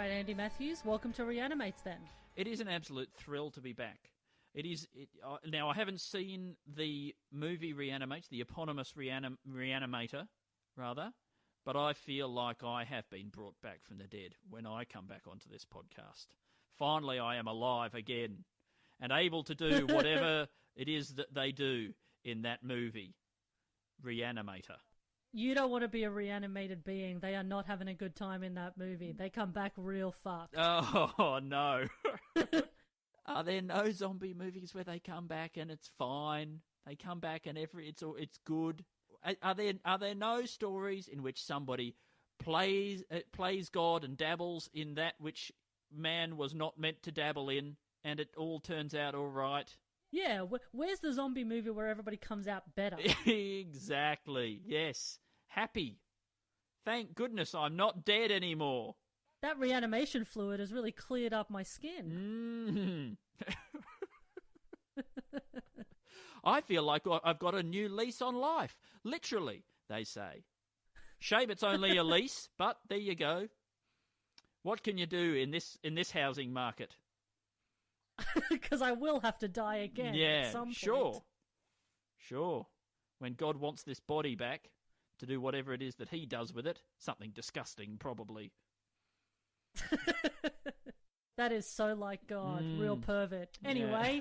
right, Andy Matthews, welcome to Reanimates then. It is an absolute thrill to be back. Now, I haven't seen the movie Reanimates, the eponymous Reanimator, rather, but I feel like I have been brought back from the dead when I come back onto this podcast. Finally, I am alive again and able to do whatever it is that they do in that movie, Reanimator. You don't want to be a reanimated being. They are not having a good time in that movie. They come back real fucked. Oh, no. Are there no zombie movies where they come back and it's fine? They come back and it's good. Are there no stories in which somebody plays God and dabbles in that which man was not meant to dabble in, and it all turns out all right? Yeah, where's the zombie movie where everybody comes out better? Exactly. Yes, happy. Thank goodness I'm not dead anymore. That reanimation fluid has really cleared up my skin. I feel like I've got a new lease on life. Literally, they say. Shame it's only a lease, but there you go. What can you do in this housing market? Because I will have to die again at some point. Sure. When God wants this body back to do whatever it is that he does with it, something disgusting probably. That is so like God, real pervert. Anyway,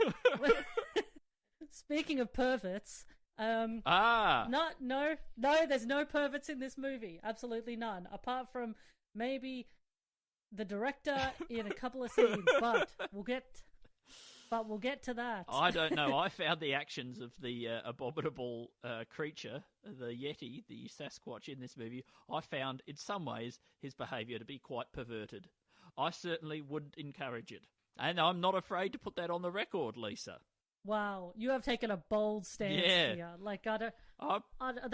speaking of perverts, no, there's no perverts in this movie. Absolutely none, apart from maybe the director in a couple of scenes. But we'll get to that. I don't know. I found the actions of the abominable creature, the Yeti, the Sasquatch in this movie, I found in some ways his behaviour to be quite perverted. I certainly wouldn't encourage it. And I'm not afraid to put that on the record, Lisa. Wow, you have taken a bold stance here. Like, that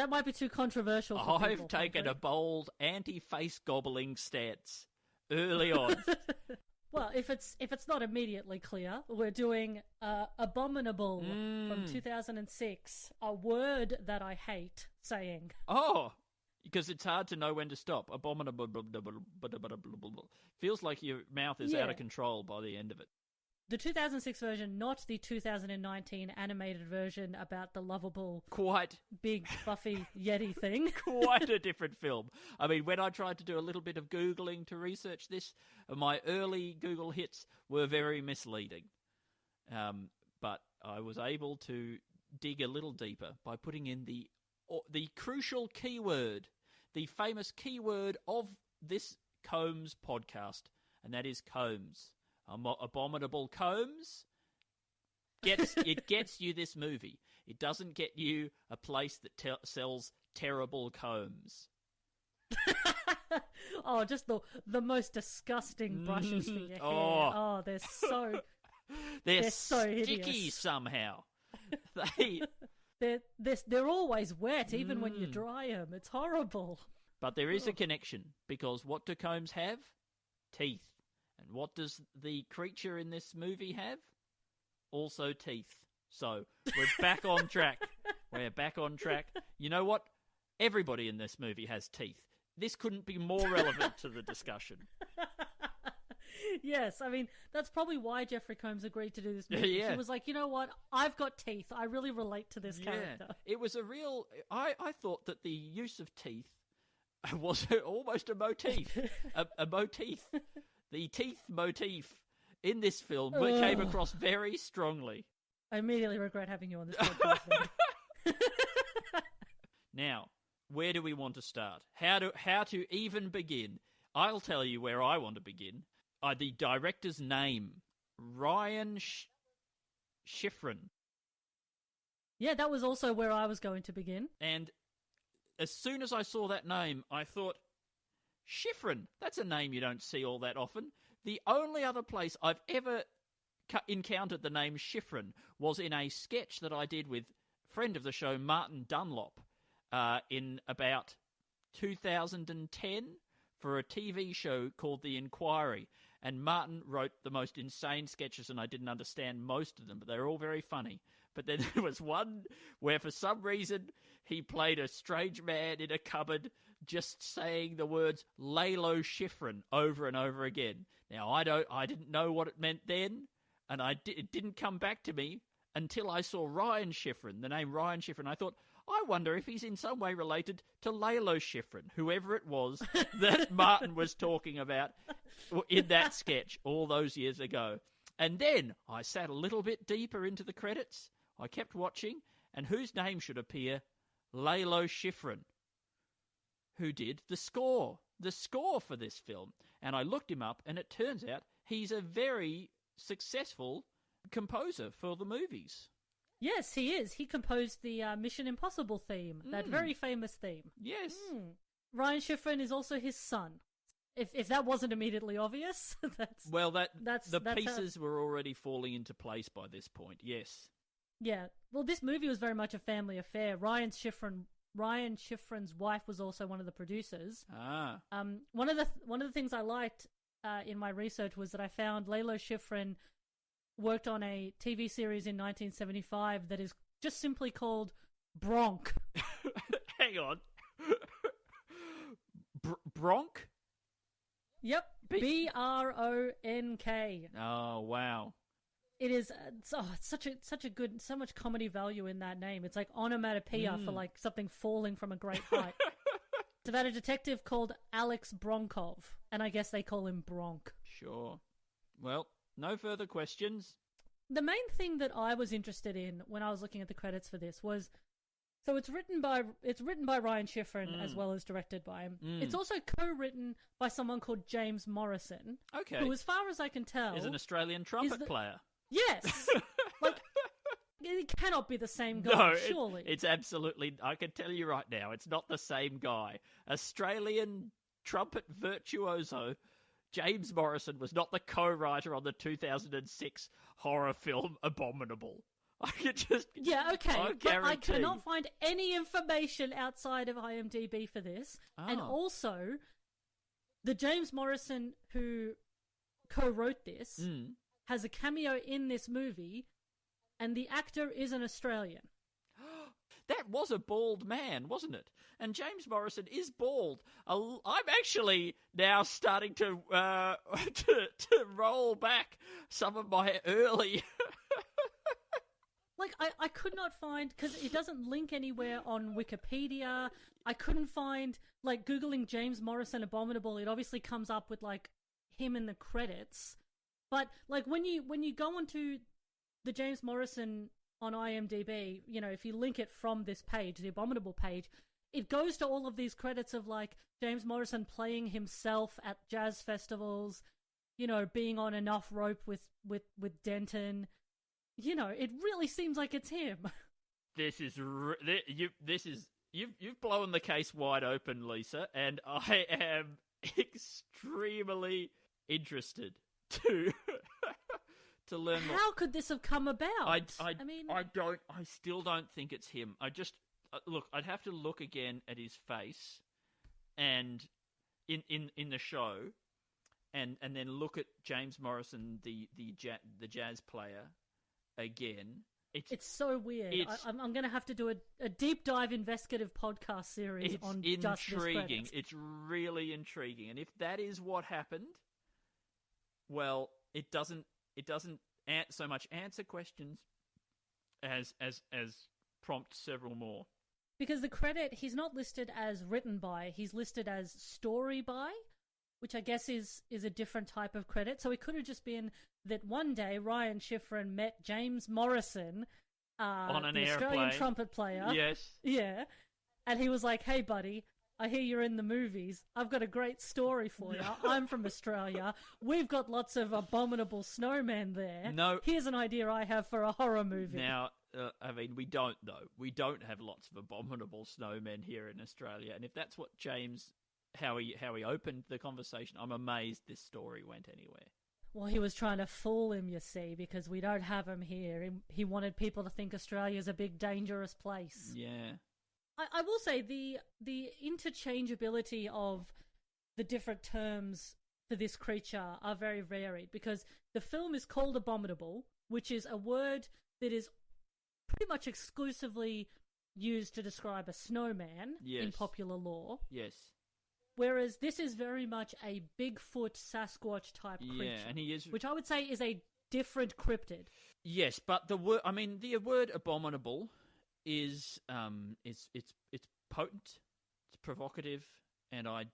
might be too controversial for people. I've taken a bold anti-face gobbling stance early on. Well, if it's not immediately clear, we're doing Abominable from 2006, a word that I hate saying. Oh, because it's hard to know when to stop. Abominable. Feels like your mouth is out of control by the end of it. The 2006 version, not the 2019 animated version about the lovable, quite big, fluffy Yeti thing. Quite a different film. I mean, when I tried to do a little bit of Googling to research this, my early Google hits were very misleading. But I was able to dig a little deeper by putting in the crucial keyword, the famous keyword of this Combs podcast, and that is Combs. Abominable Combs gets you this movie. It doesn't get you a place that sells terrible combs. Oh, just the most disgusting brushes for your hair. Oh, they're so sticky hideous. Somehow. They're always wet, even when you dry them. It's horrible. But there is a connection, because what do combs have? Teeth. And what does the creature in this movie have? Also teeth. So we're back on track. We're back on track. You know what? Everybody in this movie has teeth. This couldn't be more relevant to the discussion. Yes, I mean, that's probably why Jeffrey Combs agreed to do this movie. Yeah. She was like, you know what? I've got teeth. I really relate to this character. It was a real... I thought that the use of teeth was almost a motif. a motif. The teeth motif in this film came across very strongly. I immediately regret having you on this podcast. Now, where do we want to start? How to even begin? I'll tell you where I want to begin. The director's name, Ryan Schifrin. Yeah, that was also where I was going to begin. And as soon as I saw that name, I thought, Schifrin, that's a name you don't see all that often. The only other place I've ever encountered the name Schifrin was in a sketch that I did with a friend of the show, Martin Dunlop, in about 2010 for a TV show called The Inquiry. And Martin wrote the most insane sketches, and I didn't understand most of them, but they were all very funny. But then there was one where, for some reason, he played a strange man in a cupboard just saying the words Lalo Schifrin over and over again. Now, I didn't know what it meant then, and it didn't come back to me until I saw Ryan Schifrin, the name Ryan Schifrin. I thought, I wonder if he's in some way related to Lalo Schifrin, whoever it was that Martin was talking about in that sketch all those years ago. And then I sat a little bit deeper into the credits. I kept watching, and whose name should appear? Lalo Schifrin, who did the score for this film. And I looked him up, and it turns out he's a very successful composer for the movies. Yes, he is. He composed the Mission Impossible theme, that very famous theme. Yes. Ryan Schifrin is also his son. If that wasn't immediately obvious, the pieces were already falling into place by this point. Yes. Yeah. Well, this movie was very much a family affair. Ryan Schifrin's wife was also one of the producers. One of the things I liked in my research was that I found Lalo Schifrin worked on a TV series in 1975 that is just simply called Bronk. Hang on. Bronk? Yep. B-R-O-N-K. Oh, wow. It is such much comedy value in that name. It's like onomatopoeia for like something falling from a great height. It's about a detective called Alex Bronkov, and I guess they call him Bronk. Sure. Well, no further questions. The main thing that I was interested in when I was looking at the credits for this was, so it's written by Ryan Schifrin as well as directed by him. It's also co-written by someone called James Morrison, who, as far as I can tell, is an Australian trumpet player. Yes, like it cannot be the same guy. No, surely it's absolutely. I can tell you right now, it's not the same guy. Australian trumpet virtuoso James Morrison was not the co-writer on the 2006 horror film Abominable. I could just but I cannot find any information outside of IMDb for this. And also, the James Morrison who co-wrote this has a cameo in this movie, and the actor is an Australian. That was a bald man, wasn't it? And James Morrison is bald. I'm actually now starting to roll back some of my early. Like, I could not find, because it doesn't link anywhere on Wikipedia. I couldn't find, like, Googling James Morrison Abominable, it obviously comes up with, like, him in the credits. But, like, when you go onto the James Morrison on IMDb, you know, if you link it from this page, the Abominable page, it goes to all of these credits of, like, James Morrison playing himself at jazz festivals, you know, being on Enough Rope with Denton. You know, it really seems like it's him. You've blown the case wide open, Lisa, and I am extremely interested to learn more. How could this have come about? I still don't think it's him. I just look. I'd have to look again at his face, and in the show, and then look at James Morrison, the jazz player, again. It's so weird. I'm going to have to do a deep dive investigative podcast series on just this credits. It's really intriguing, and if that is what happened, well, it doesn't so much answer questions as prompt several more. Because the credit, he's not listed as written by, he's listed as story by, which I guess is a different type of credit. So it could have just been that one day Ryan Schifrin met James Morrison, on an the airplane. Australian trumpet player. Yes. Yeah. And he was like, "Hey, buddy, I hear you're in the movies. I've got a great story for you. I'm from Australia. We've got lots of abominable snowmen there. No. Here's an idea I have for a horror movie." Now, I mean, we don't, though. We don't have lots of abominable snowmen here in Australia. And if that's what James, how he opened the conversation, I'm amazed this story went anywhere. Well, he was trying to fool him, you see, because we don't have him here. He wanted people to think Australia's a big, dangerous place. Yeah. I will say the interchangeability of the different terms for this creature are very varied, because the film is called Abominable, which is a word that is pretty much exclusively used to describe a snowman in Yes. popular lore. Yes. Whereas this is very much a Bigfoot Sasquatch type creature. Yeah, and he is... Which I would say is a different cryptid. Yes, but the word... I mean, the word abominable is... it's potent, it's provocative, and I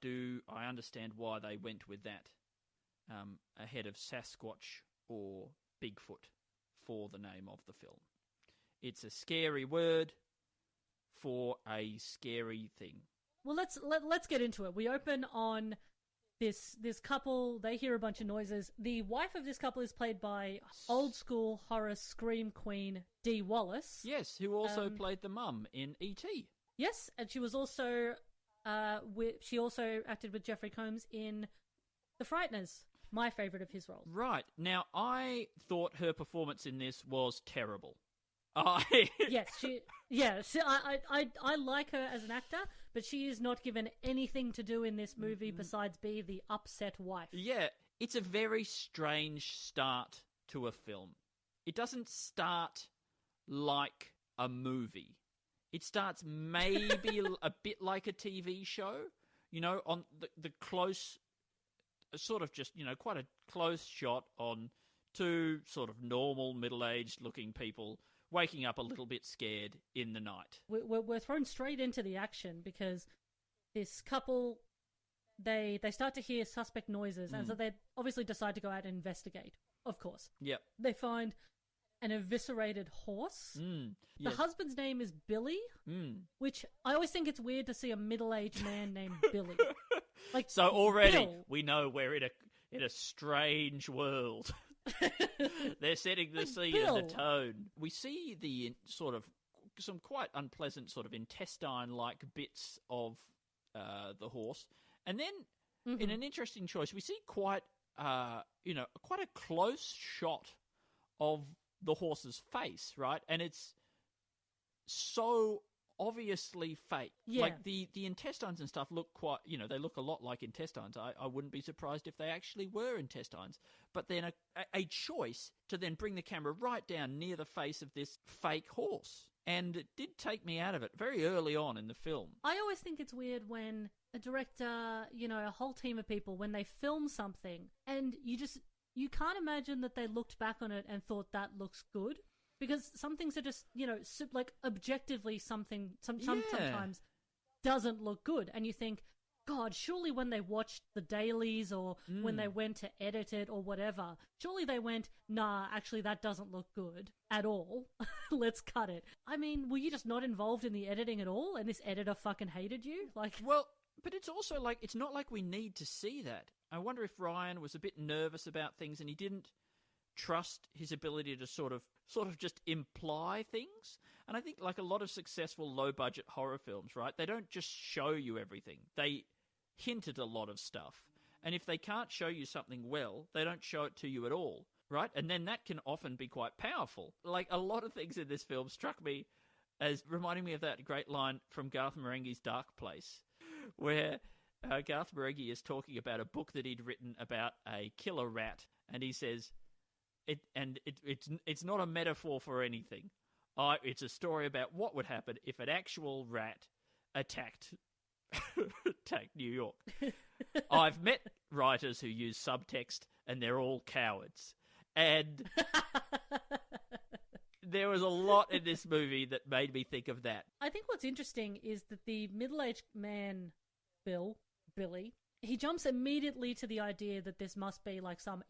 understand why they went with that ahead of Sasquatch or Bigfoot for the name of the film. It's a scary word for a scary thing. Well, let's get into it. We open on this couple. They hear a bunch of noises. The wife of this couple is played by old school horror scream queen Dee Wallace. Yes, who also played the mum in E.T. Yes, and she was also she also acted with Jeffrey Combs in The Frighteners, my favourite of his roles. Right. Now, I thought her performance in this was terrible. Yes, I like her as an actor, but she is not given anything to do in this movie besides be the upset wife. Yeah, it's a very strange start to a film. It doesn't start like a movie. It starts maybe a bit like a TV show, you know, on the close, sort of just, you know, quite a close shot on two sort of normal middle-aged looking people waking up a little bit scared in the night. We're thrown straight into the action because this couple, they start to hear suspect noises, and so they obviously decide to go out and investigate, of course. Yep. They find an eviscerated horse. Yes. The husband's name is Billy, which I always think it's weird to see a middle-aged man named Billy. Like, so already Bill. we know we're in a strange world. They're setting the scene and the tone. We see the sort of some quite unpleasant sort of intestine-like bits of the horse, and then in an interesting choice, we see quite a close shot of the horse's face, right? And it's so obviously fake. Yeah. Like the intestines and stuff look quite, you know, they look a lot like intestines. I wouldn't be surprised if they actually were intestines. But then a choice to then bring the camera right down near the face of this fake horse. And it did take me out of it very early on in the film. I always think it's weird when a director, you know, a whole team of people, when they film something and you can't imagine that they looked back on it and thought that looks good. Because some things are just, you know, like objectively something sometimes doesn't look good. And you think, God, surely when they watched the dailies or when they went to edit it or whatever, surely they went, nah, actually that doesn't look good at all. Let's cut it. I mean, were you just not involved in the editing at all and this editor fucking hated you? Like, well, but it's also like, it's not like we need to see that. I wonder if Ryan was a bit nervous about things and he didn't trust his ability to sort of just imply things. And I think like a lot of successful low-budget horror films, right, they don't just show you everything. They hint at a lot of stuff. And if they can't show you something well, they don't show it to you at all, right? And then that can often be quite powerful. Like a lot of things in this film struck me as reminding me of that great line from Garth Marenghi's Dark Place, where Garth Marenghi is talking about a book that he'd written about a killer rat, and he says, It's not a metaphor for anything. It's a story about what would happen if an actual rat attacked New York. I've met writers who use subtext, and they're all cowards. And there was a lot in this movie that made me think of that. I think what's interesting is that the middle-aged man, Billy, he jumps immediately to the idea that this must be like some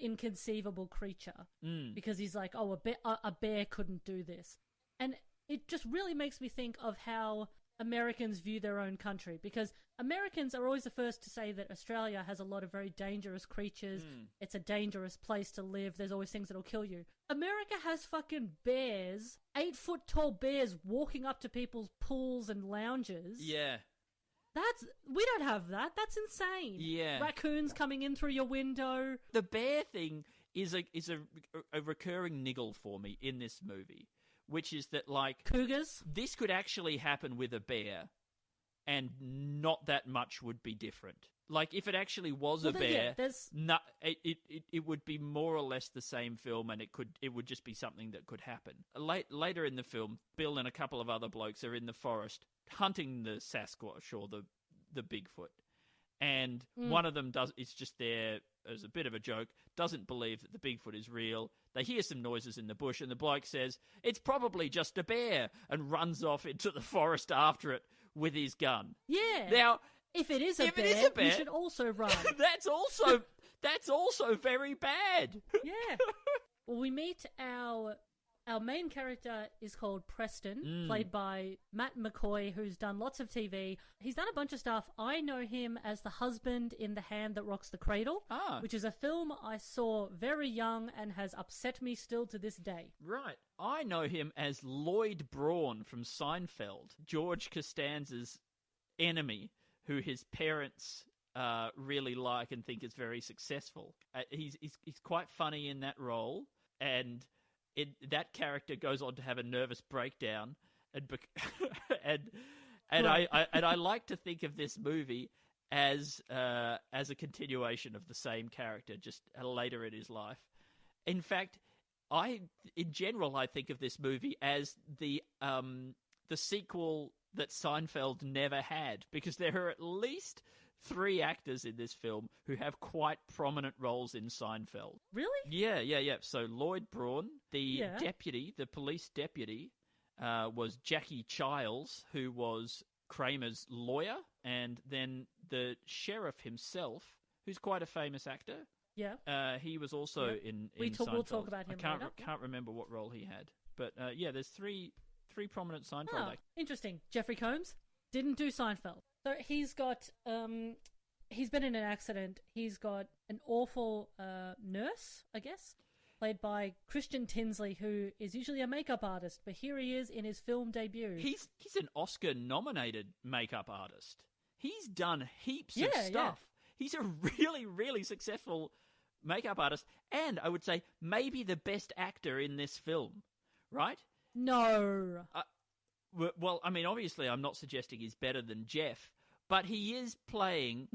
inconceivable creature, because he's like, oh, a bear couldn't do this. And it just really makes me think of how Americans view their own country, because Americans are always the first to say that Australia has a lot of very dangerous creatures. It's a dangerous place to live. There's always things that'll kill you. America has fucking bears, 8-foot tall bears walking up to people's pools and lounges. Yeah. We don't have that. That's insane. Yeah. Raccoons coming in through your window. The bear thing is a recurring niggle for me in this movie, which is that, like, cougars. This could actually happen with a bear, and not that much would be different. Like, if it actually was a Well, bear, yeah, it would be more or less the same film, and it would just be something that could happen. Later in the film, Bill and a couple of other blokes are in the forest hunting the Sasquatch or the Bigfoot, and one of them is just there as a bit of a joke, doesn't believe that the Bigfoot is real. They hear some noises in the bush, and the bloke says, "It's probably just a bear," and runs off into the forest after it with his gun. Yeah. Now, if it is a bear, you should also run. that's also very bad. Yeah. Well, we meet our main character is called Preston, played by Matt McCoy, who's done lots of TV. He's done a bunch of stuff. I know him as the husband in The Hand That Rocks the Cradle, which is a film I saw very young and has upset me still to this day. Right. I know him as Lloyd Braun from Seinfeld, George Costanza's enemy, who his parents really like and think is very successful. He's quite funny in that role, and that character goes on to have a nervous breakdown, and I like to think of this movie as a continuation of the same character, just later in his life. In fact, in general, I think of this movie as the sequel that Seinfeld never had, because there are at least 3 actors in this film who have quite prominent roles in Seinfeld. Really? Yeah. So Lloyd Braun, the police deputy, was Jackie Chiles, who was Kramer's lawyer, and then the sheriff himself, who's quite a famous actor. Yeah. He was also in Seinfeld. We'll talk about him later. I can't remember what role he had, but there's three prominent Seinfeld actors. Interesting. Jeffrey Combs didn't do Seinfeld. So he's got, he's been in an accident. He's got an awful nurse, I guess, played by Christian Tinsley, who is usually a makeup artist, but here he is in his film debut. He's an Oscar-nominated makeup artist. He's done heaps of stuff. Yeah. He's a really, really successful makeup artist, and I would say maybe the best actor in this film, right? No. Well, I mean, obviously I'm not suggesting he's better than Jeff, but he is playing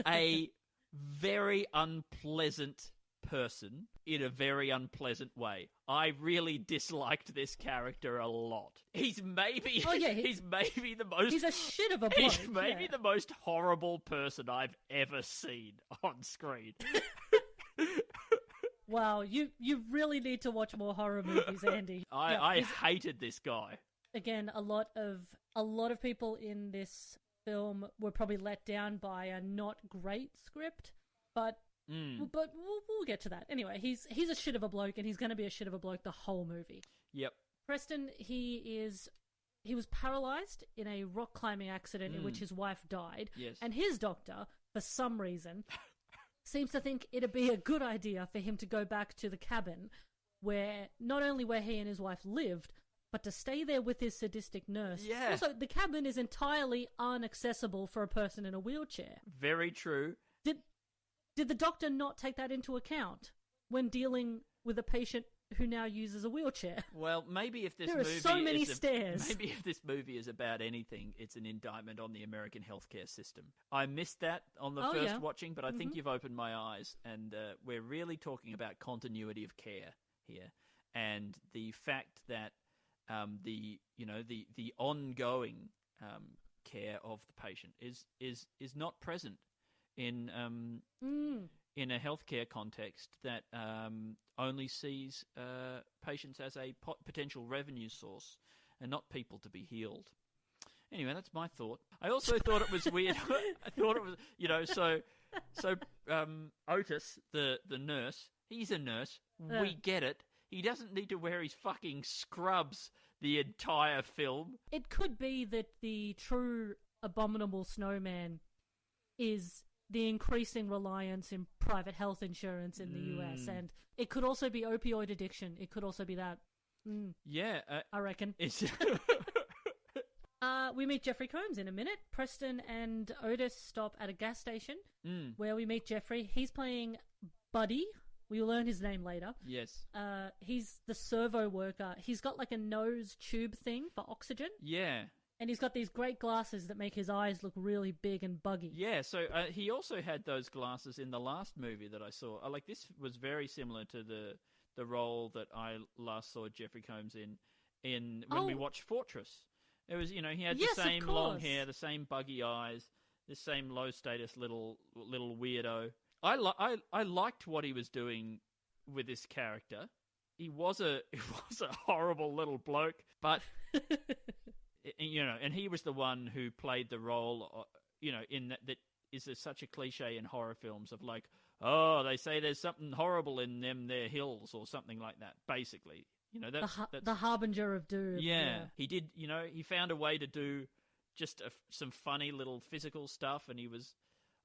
a very unpleasant person in a very unpleasant way. I really disliked this character a lot. He's maybe he's maybe the most he's a shit of a bloke. He's maybe the most horrible person I've ever seen on screen. Wow, you really need to watch more horror movies, Andy. I hated this guy. Again, a lot of people in this film were probably let down by a not great script, but we'll get to that. Anyway, he's a shit of a bloke, and he's going to be a shit of a bloke the whole movie. Yep. Preston, he was paralyzed in a rock climbing accident in which his wife died. Yes. And his doctor, for some reason, seems to think it'd be a good idea for him to go back to the cabin where he and his wife lived, but to stay there with his sadistic nurse. Yeah. Also, the cabin is entirely inaccessible for a person in a wheelchair. Very true. Did the doctor not take that into account when dealing with a patient who now uses a wheelchair? Well, maybe if this there movie are so many stairs. Maybe if this movie is about anything, it's an indictment on the American healthcare system. I missed that on the first watching, but I think you've opened my eyes, and we're really talking about continuity of care here, and the fact that the ongoing care of the patient is not present in a healthcare context that only sees patients as a potential revenue source and not people to be healed. Anyway, that's my thought. I also thought it was weird. I thought it was, so Otis, the nurse, he's a nurse. We get it. He doesn't need to wear his fucking scrubs the entire film. It could be that the true abominable snowman is the increasing reliance in private health insurance in the US, and it could also be opioid addiction. It could also be that. Yeah. I reckon. We meet Jeffrey Combs in a minute. Preston and Otis stop at a gas station where we meet Jeffrey. He's playing Buddy. We learn his name later. Yes. He's the servo worker. He's got like a nose tube thing for oxygen. Yeah. And he's got these great glasses that make his eyes look really big and buggy. Yeah, so he also had those glasses in the last movie that I saw. Like, this was very similar to the role that I last saw Jeffrey Combs in when we watched Fortress. It was, he had Yes, the same of long course. hair, the same buggy eyes, the same low status little weirdo. I liked what he was doing with this character. He was a horrible little bloke, but and he was the one who played the role, in that is such a cliche in horror films of like, oh, they say there's something horrible in them there hills or something like that. Basically, that's the harbinger of doom. Yeah, he did. He found a way to do just some funny little physical stuff, and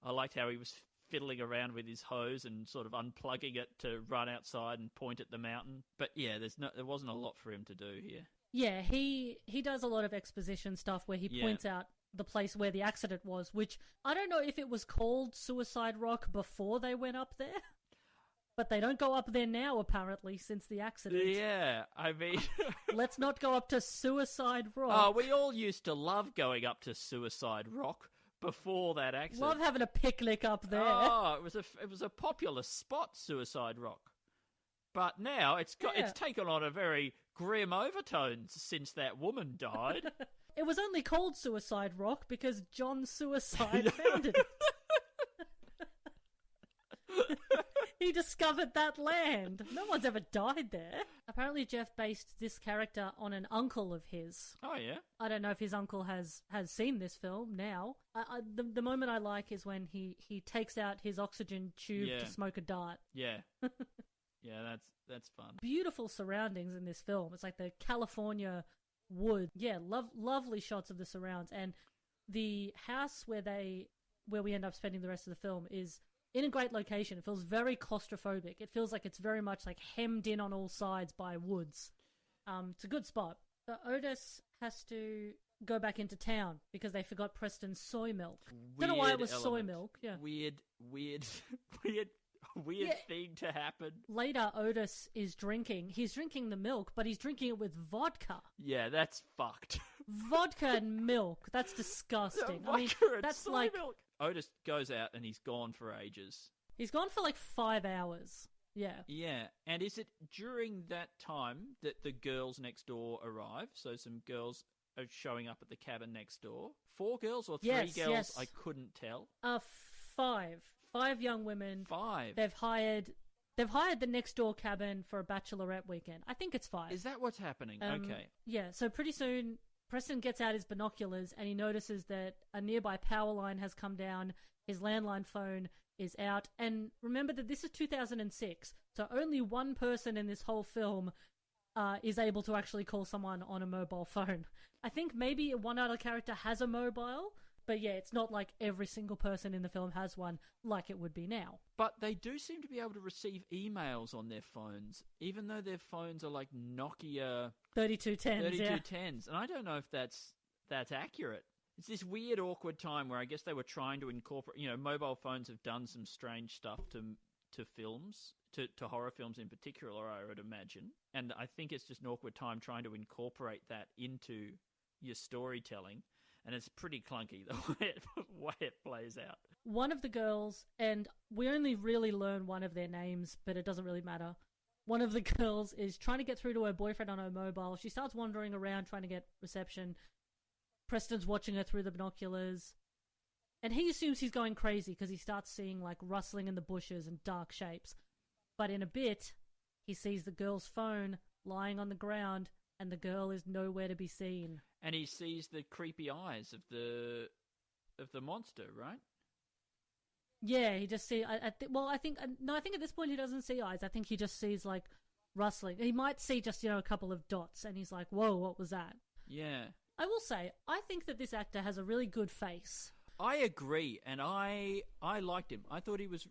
I liked how he was fiddling around with his hose and sort of unplugging it to run outside and point at the mountain. But yeah, there wasn't a lot for him to do here. Yeah, he does a lot of exposition stuff where he points out the place where the accident was, which I don't know if it was called Suicide Rock before they went up there. But they don't go up there now, apparently, since the accident. Yeah, I mean... Let's not go up to Suicide Rock. Oh, we all used to love going up to Suicide Rock before that accident. Love having a picnic up there. Oh, it was a popular spot, Suicide Rock. But now it's taken on a very grim overtones since that woman died. It was only called Suicide Rock because John Suicide founded it. He discovered that land. No one's ever died there. Apparently Jeff based this character on an uncle of his. Oh, yeah? I don't know if his uncle has seen this film now. The moment I like is when he takes out his oxygen tube to smoke a dart. Yeah. Yeah, that's fun. Beautiful surroundings in this film. It's like the California wood. Yeah, lovely shots of the surrounds. And the house where we end up spending the rest of the film is in a great location. It feels very claustrophobic. It feels like it's very much like hemmed in on all sides by woods. It's a good spot. So Otis has to go back into town because they forgot Preston's soy milk. Don't know why it was soy milk. Yeah. Weird thing to happen. Later, Otis is drinking. He's drinking the milk, but he's drinking it with vodka. Yeah, that's fucked. Vodka and milk. That's disgusting. Vodka I mean, and that's soy like milk. Otis goes out and he's gone for ages. He's gone for like 5 hours. Yeah. Yeah, and is it during that time that the girls next door arrive? So some girls are showing up at the cabin next door. 4 girls or 3 girls? Yes. I couldn't tell. 5. 5 young women. 5. They've hired the next door cabin for a bachelorette weekend. I think it's 5. Is that what's happening? Okay. Yeah, so pretty soon Preston gets out his binoculars and he notices that a nearby power line has come down. His landline phone is out. And remember that this is 2006, so only one person in this whole film is able to actually call someone on a mobile phone. I think maybe one other character has a mobile, but yeah, it's not like every single person in the film has one like it would be now. But they do seem to be able to receive emails on their phones, even though their phones are like Nokia 3210s. And I don't know if that's accurate. It's this weird, awkward time where I guess they were trying to incorporate, mobile phones have done some strange stuff to films, to horror films in particular, I would imagine. And I think it's just an awkward time trying to incorporate that into your storytelling. And it's pretty clunky the way it plays out. One of the girls, and we only really learn one of their names, but it doesn't really matter. One of the girls is trying to get through to her boyfriend on her mobile. She starts wandering around trying to get reception. Preston's watching her through the binoculars. And he assumes he's going crazy because he starts seeing like rustling in the bushes and dark shapes. But in a bit, he sees the girl's phone lying on the ground and the girl is nowhere to be seen. And he sees the creepy eyes of the monster, right? Yeah, he just see. I think at this point he doesn't see eyes. I think he just sees like rustling. He might see just a couple of dots, and he's like, "Whoa, what was that?" Yeah. I will say, I think that this actor has a really good face. I agree, and I liked him. I thought he was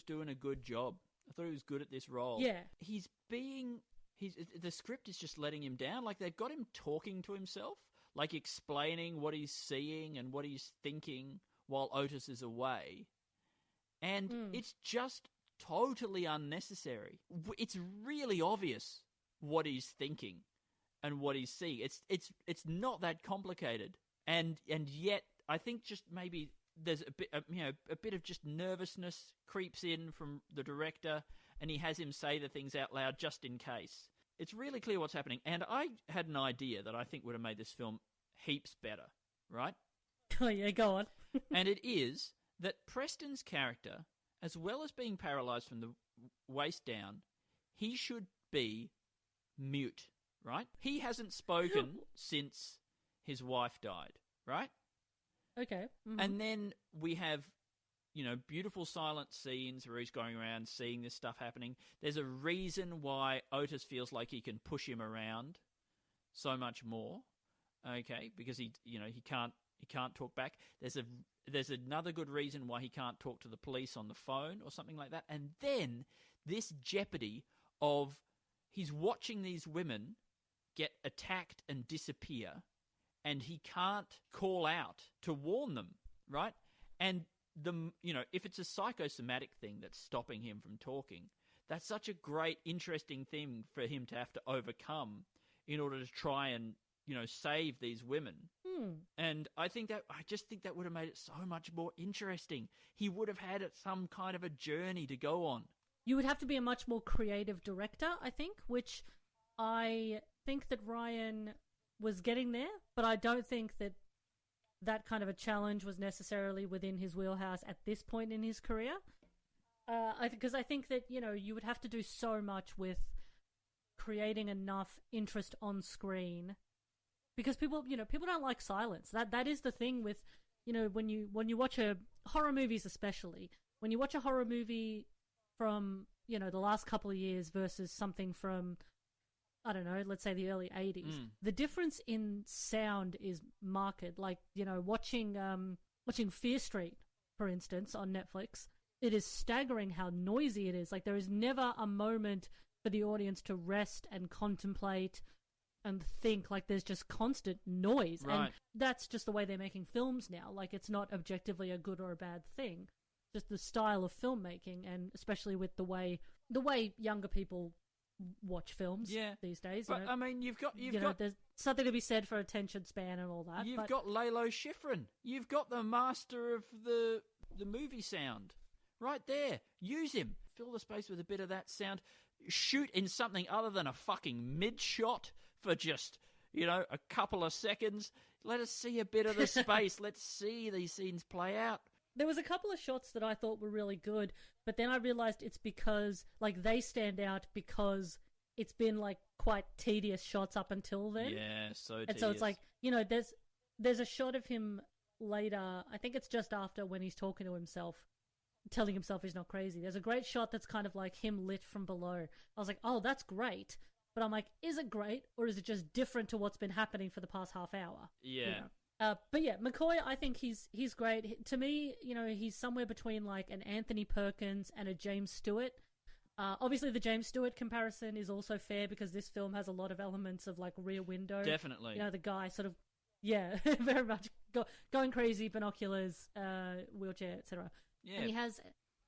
doing a good job. I thought he was good at this role. Yeah. The script is just letting him down. Like, they've got him talking to himself, like explaining what he's seeing and what he's thinking while Otis is away. And it's just totally unnecessary. It's really obvious what he's thinking. and what he's seeing. It's not that complicated, and yet I think just maybe there's a bit a bit of just nervousness creeps in from the director, and he has him say the things out loud just in case. It's really clear what's happening, and I had an idea that I think would have made this film heaps better, right? Oh yeah, go on. And it is that Preston's character, as well as being paralysed from the waist down, he should be mute, right? He hasn't spoken since his wife died, right? Okay. Mm-hmm. And then we have, beautiful silent scenes where he's going around seeing this stuff happening. There's a reason why Otis feels like he can push him around so much more, okay? Because he can't talk back. There's another good reason why he can't talk to the police on the phone or something like that. And then this jeopardy of he's watching these women get attacked and disappear, and he can't call out to warn them, right? And if it's a psychosomatic thing that's stopping him from talking, that's such a great, interesting thing for him to have to overcome in order to try and save these women. And I just think that would have made it so much more interesting. He would have had some kind of a journey to go on. You would have to be a much more creative director, I think, which I think that Ryan was getting there, but I don't think that kind of a challenge was necessarily within his wheelhouse at this point in his career. Because I think that, you would have to do so much with creating enough interest on screen. Because people don't like silence. That is the thing with, when you watch horror movies especially, when you watch a horror movie from, the last couple of years versus something from, I don't know, let's say the early 80s, the difference in sound is marked. Like, watching Fear Street, for instance, on Netflix, it is staggering how noisy it is. Like, there is never a moment for the audience to rest and contemplate and think. Like, there's just constant noise. Right. And that's just the way they're making films now. Like, it's not objectively a good or a bad thing. Just the style of filmmaking, and especially with the way younger people watch films these days. But I mean, you've got there's something to be said for attention span and all that. You've got Lalo Schifrin. You've got the master of the movie sound right there. Use him. Fill the space with a bit of that sound. Shoot in something other than a fucking mid shot for just a couple of seconds. Let us see a bit of the space. Let's see these scenes play out. There was a couple of shots that I thought were really good, but then I realized it's because, like, they stand out because it's been, like, quite tedious shots up until then. Yeah, so tedious. And so it's like, there's a shot of him later, I think it's just after when he's talking to himself, telling himself he's not crazy. There's a great shot that's kind of like him lit from below. I was like, oh, that's great. But I'm like, is it great, or is it just different to what's been happening for the past half hour? Yeah. But yeah, McCoy, I think he's great. To me, he's somewhere between like an Anthony Perkins and a James Stewart. Obviously, the James Stewart comparison is also fair because this film has a lot of elements of like Rear Window. Definitely. The guy sort of, very much going crazy, binoculars, wheelchair, etc. Yeah. And he has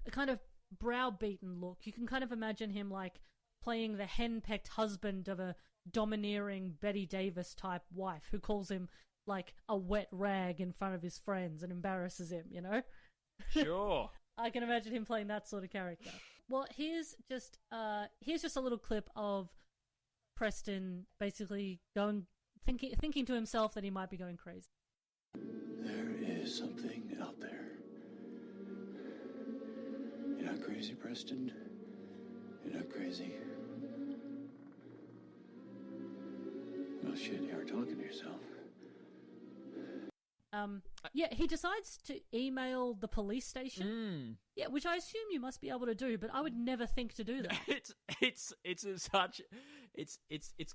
a kind of browbeaten look. You can kind of imagine him like playing the henpecked husband of a domineering Betty Davis type wife who calls him like a wet rag in front of his friends and embarrasses him, Sure. I can imagine him playing that sort of character. Well, here's just a little clip of Preston basically thinking to himself that he might be going crazy. There is something out there. You're not crazy, Preston. You're not crazy. Well, shit, you are talking to yourself. He decides to email the police station. Yeah, which I assume you must be able to do, but I would never think to do that. It's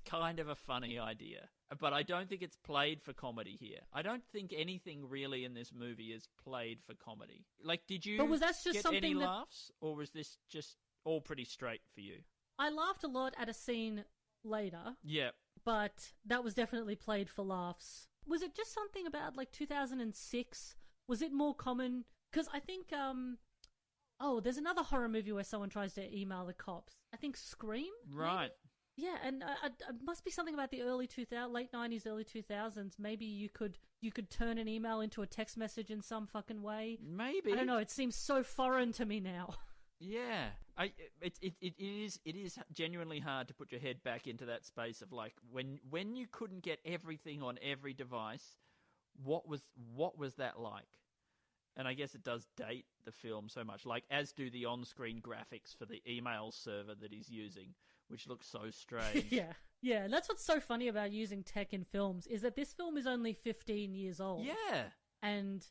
kind of a funny idea, but I don't think it's played for comedy here. I don't think anything really in this movie is played for comedy. Like, did you get any laughs, or was this just all pretty straight for you? I laughed a lot at a scene later. Yeah. But that was definitely played for laughs. Was it just something about like 2006? Was it more common? Because I think, there's another horror movie where someone tries to email the cops. I think Scream? Right. Yeah, and it must be something about the late 90s, early 2000s. Maybe you could turn an email into a text message in some fucking way. Maybe. I don't know. It seems so foreign to me now. Yeah, it is genuinely hard to put your head back into that space of like when you couldn't get everything on every device. What was that like? And I guess it does date the film so much, like as do the on-screen graphics for the email server that he's using, which looks so strange. Yeah. That's what's so funny about using tech in films is that this film is only 15 years old. Yeah, and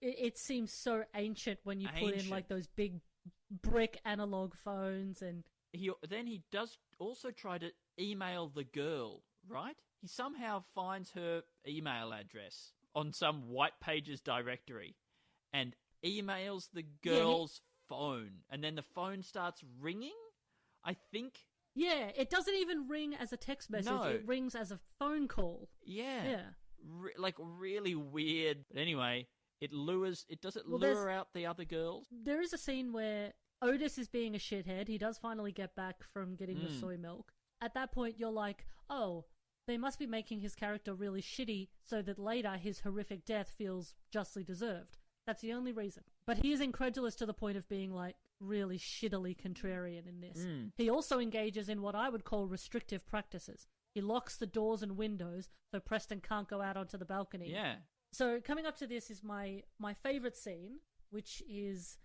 it seems so ancient when you put in like those big brick analog phones, and he does also try to email the girl, right? He somehow finds her email address on some White Pages directory and emails the girl's phone, and then the phone starts ringing, I think. Yeah, it doesn't even ring as a text message. No. It rings as a phone call. Yeah. Like really weird. But anyway, lure out the other girls? There is a scene where Otis is being a shithead. He does finally get back from getting the soy milk. At that point, you're like, oh, they must be making his character really shitty so that later his horrific death feels justly deserved. That's the only reason. But he is incredulous to the point of being like really shittily contrarian in this. He also engages in what I would call restrictive practices. He locks the doors and windows so Preston can't go out onto the balcony. Yeah. So coming up to this is my favourite scene, which is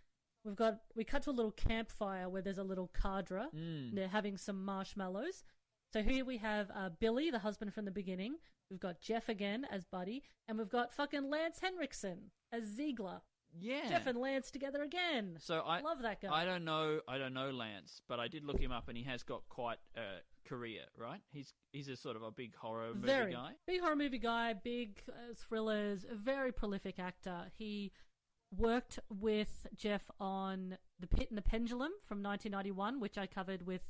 we cut to a little campfire where there's a little cadre. They're having some marshmallows. So here we have Billy, the husband from the beginning. We've got Jeff again as Buddy, and we've got fucking Lance Henriksen as Ziegler. Yeah, Jeff and Lance together again. So I love that guy. I don't know Lance, but I did look him up, and he has got quite a career, right? He's a sort of a big horror movie guy. Big horror movie guy, big thrillers, a very prolific actor. He worked with Jeff on The Pit and the Pendulum from 1991, which I covered with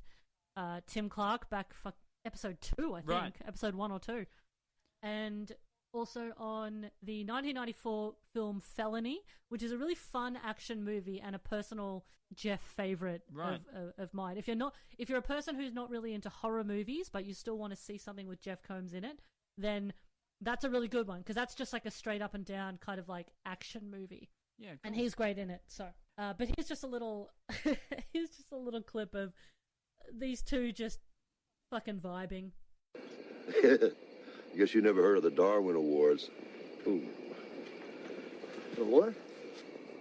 Tim Clark back for episode 2, I think. Right. Episode 1 or 2. And also on the 1994 film Felony, which is a really fun action movie and a personal Jeff favorite of mine. If you're a person who's not really into horror movies, but you still want to see something with Jeff Combs in it, then that's a really good one, because that's just like a straight up and down kind of like action movie. Yeah, cool. And he's great in it. So, but here's just a little clip of these two just fucking vibing. I guess you never heard of the Darwin Awards. Ooh. The what?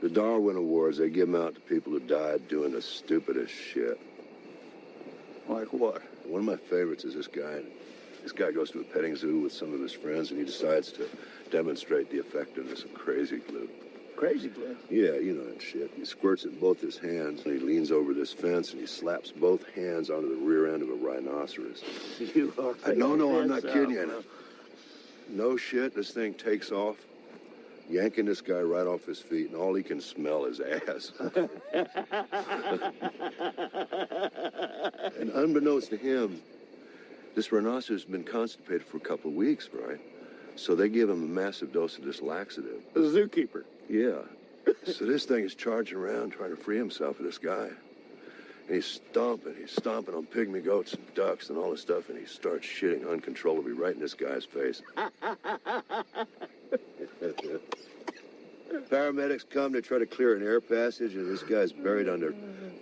The Darwin Awards, they give them out to people who died doing the stupidest shit. Like what? One of my favorites is this guy. This guy goes to a petting zoo with some of his friends, and he decides to demonstrate the effectiveness of crazy glue. Crazy glue? Yeah, you know that shit. He squirts it in both his hands, and he leans over this fence, and he slaps both hands onto the rear end of a rhinoceros. You are No, I'm not kidding you. No shit, this thing takes off, yanking this guy right off his feet, and all he can smell is ass. And unbeknownst to him, this rhinoceros has been constipated for a couple of weeks, right? So they give him a massive dose of this laxative. The zookeeper. Yeah. So this thing is charging around trying to free himself of this guy. And he's stomping on pygmy goats and ducks and all this stuff, and he starts shitting uncontrollably right in this guy's face. Paramedics come to try to clear an air passage, and this guy's buried under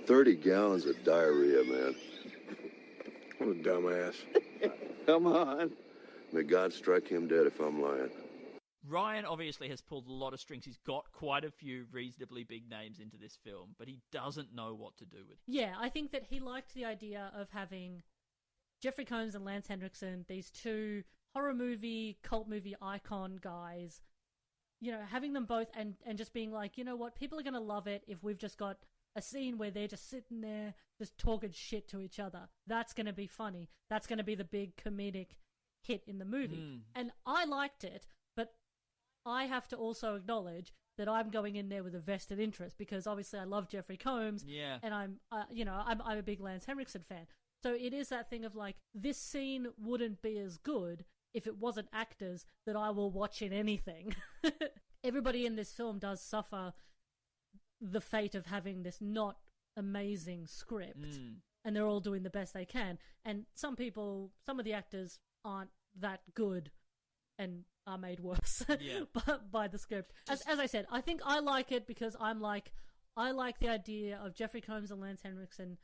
30 gallons of diarrhea, man. What a dumbass. Come on. May God strike him dead if I'm lying. Ryan obviously has pulled a lot of strings. He's got quite a few reasonably big names into this film, but he doesn't know what to do with it. Yeah, I think that he liked the idea of having Jeffrey Combs and Lance Henriksen, these two horror movie, cult movie icon guys, you know, having them both and just being like, you know what, people are going to love it if we've just got a scene where they're just sitting there just talking shit to each other. That's going to be funny. That's going to be the big comedic hit in the movie. And I liked it, but I have to also acknowledge that I'm going in there with a vested interest, because obviously I love Jeffrey Combs, and I'm a big Lance Henriksen fan. So it is that thing of like, this scene wouldn't be as good if it wasn't actors that I will watch in anything. Everybody in this film does suffer the fate of having this not amazing script, and they're all doing the best they can. And some of the actors aren't that good and are made worse by the script. As I said, I think I like it because I like the idea of Jeffrey Combs and Lance Henriksen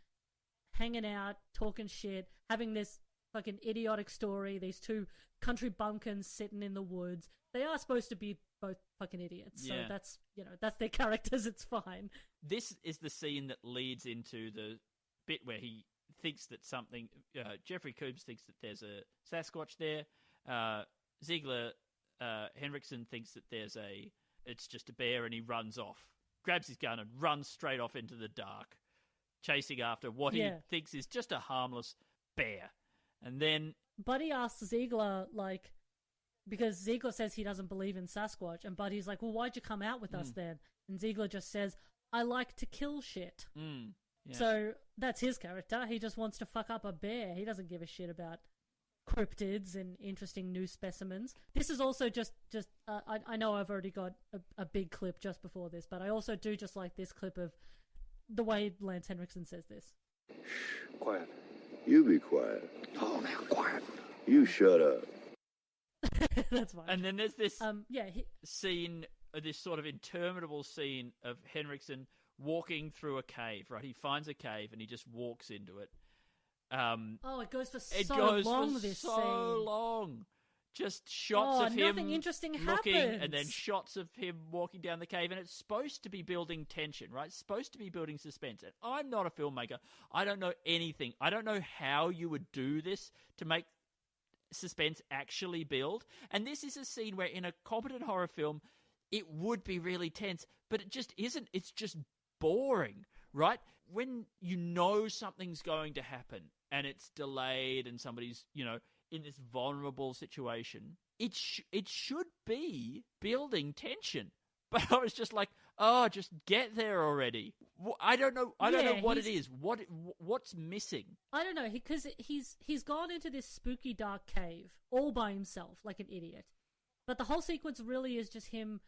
hanging out, talking shit, having this fucking idiotic story, these two country bumpkins sitting in the woods. They are supposed to be both fucking idiots, so that's their characters, it's fine. This is the scene that leads into the bit where he thinks that something, Jeffrey Combs thinks that there's a Sasquatch there, Ziegler, Henriksen thinks that it's just a bear, and he runs off, grabs his gun and runs straight off into the dark, chasing after what he thinks is just a harmless bear. And then Buddy asks Ziegler, like, because Ziegler says he doesn't believe in Sasquatch, and Buddy's like, well, why'd you come out with us then? And Ziegler just says, I like to kill shit. So that's his character. He just wants to fuck up a bear. He doesn't give a shit about cryptids and interesting new specimens. This is also I know I've already got a big clip just before this, but I also do just like this clip of the way Lance Henriksen says this. Shh, quiet. You be quiet. Oh, now quiet. You shut up. That's fine. And then there's this scene, this sort of interminable scene of Henriksen walking through a cave, right? He finds a cave and he just walks into it. It goes for so long, this scene. Long. Just shots of him nothing interesting looking, happens. and then shots of him walking down the cave, and it's supposed to be building tension, right? It's supposed to be building suspense. And I'm not a filmmaker. I don't know anything. I don't know how you would do this to make suspense actually build. And this is a scene where in a competent horror film, it would be really tense, but it just isn't. It's just boring, right? When you know something's going to happen and it's delayed and somebody's, in this vulnerable situation, it should be building tension. But I was just like, just get there already. I don't know what it is. What's missing? I don't know, because he's gone into this spooky dark cave all by himself like an idiot. But the whole sequence really is just him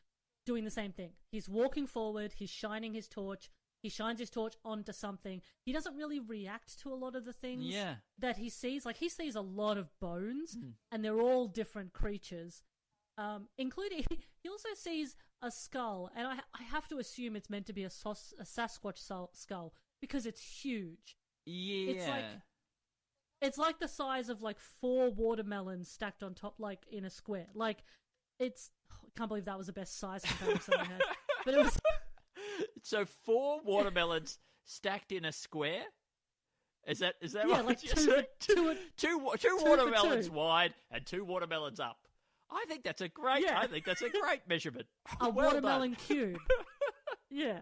doing the same thing. He's walking forward, he's shining his torch, he shines his torch onto something. He doesn't really react to a lot of the things that he sees. Like, he sees a lot of bones, and they're all different creatures, including... He also sees a skull, and I have to assume it's meant to be a Sasquatch skull, because it's huge. Yeah. It's like the size of, like, 4 watermelons stacked on top, like, in a square. Like, it's... I can't believe that was the best size comparison I had. But it was... So 4 watermelons stacked in a square? Is that yeah, right? Like two watermelons wide and 2 watermelons up. I think that's a great measurement. A watermelon cube. Yeah.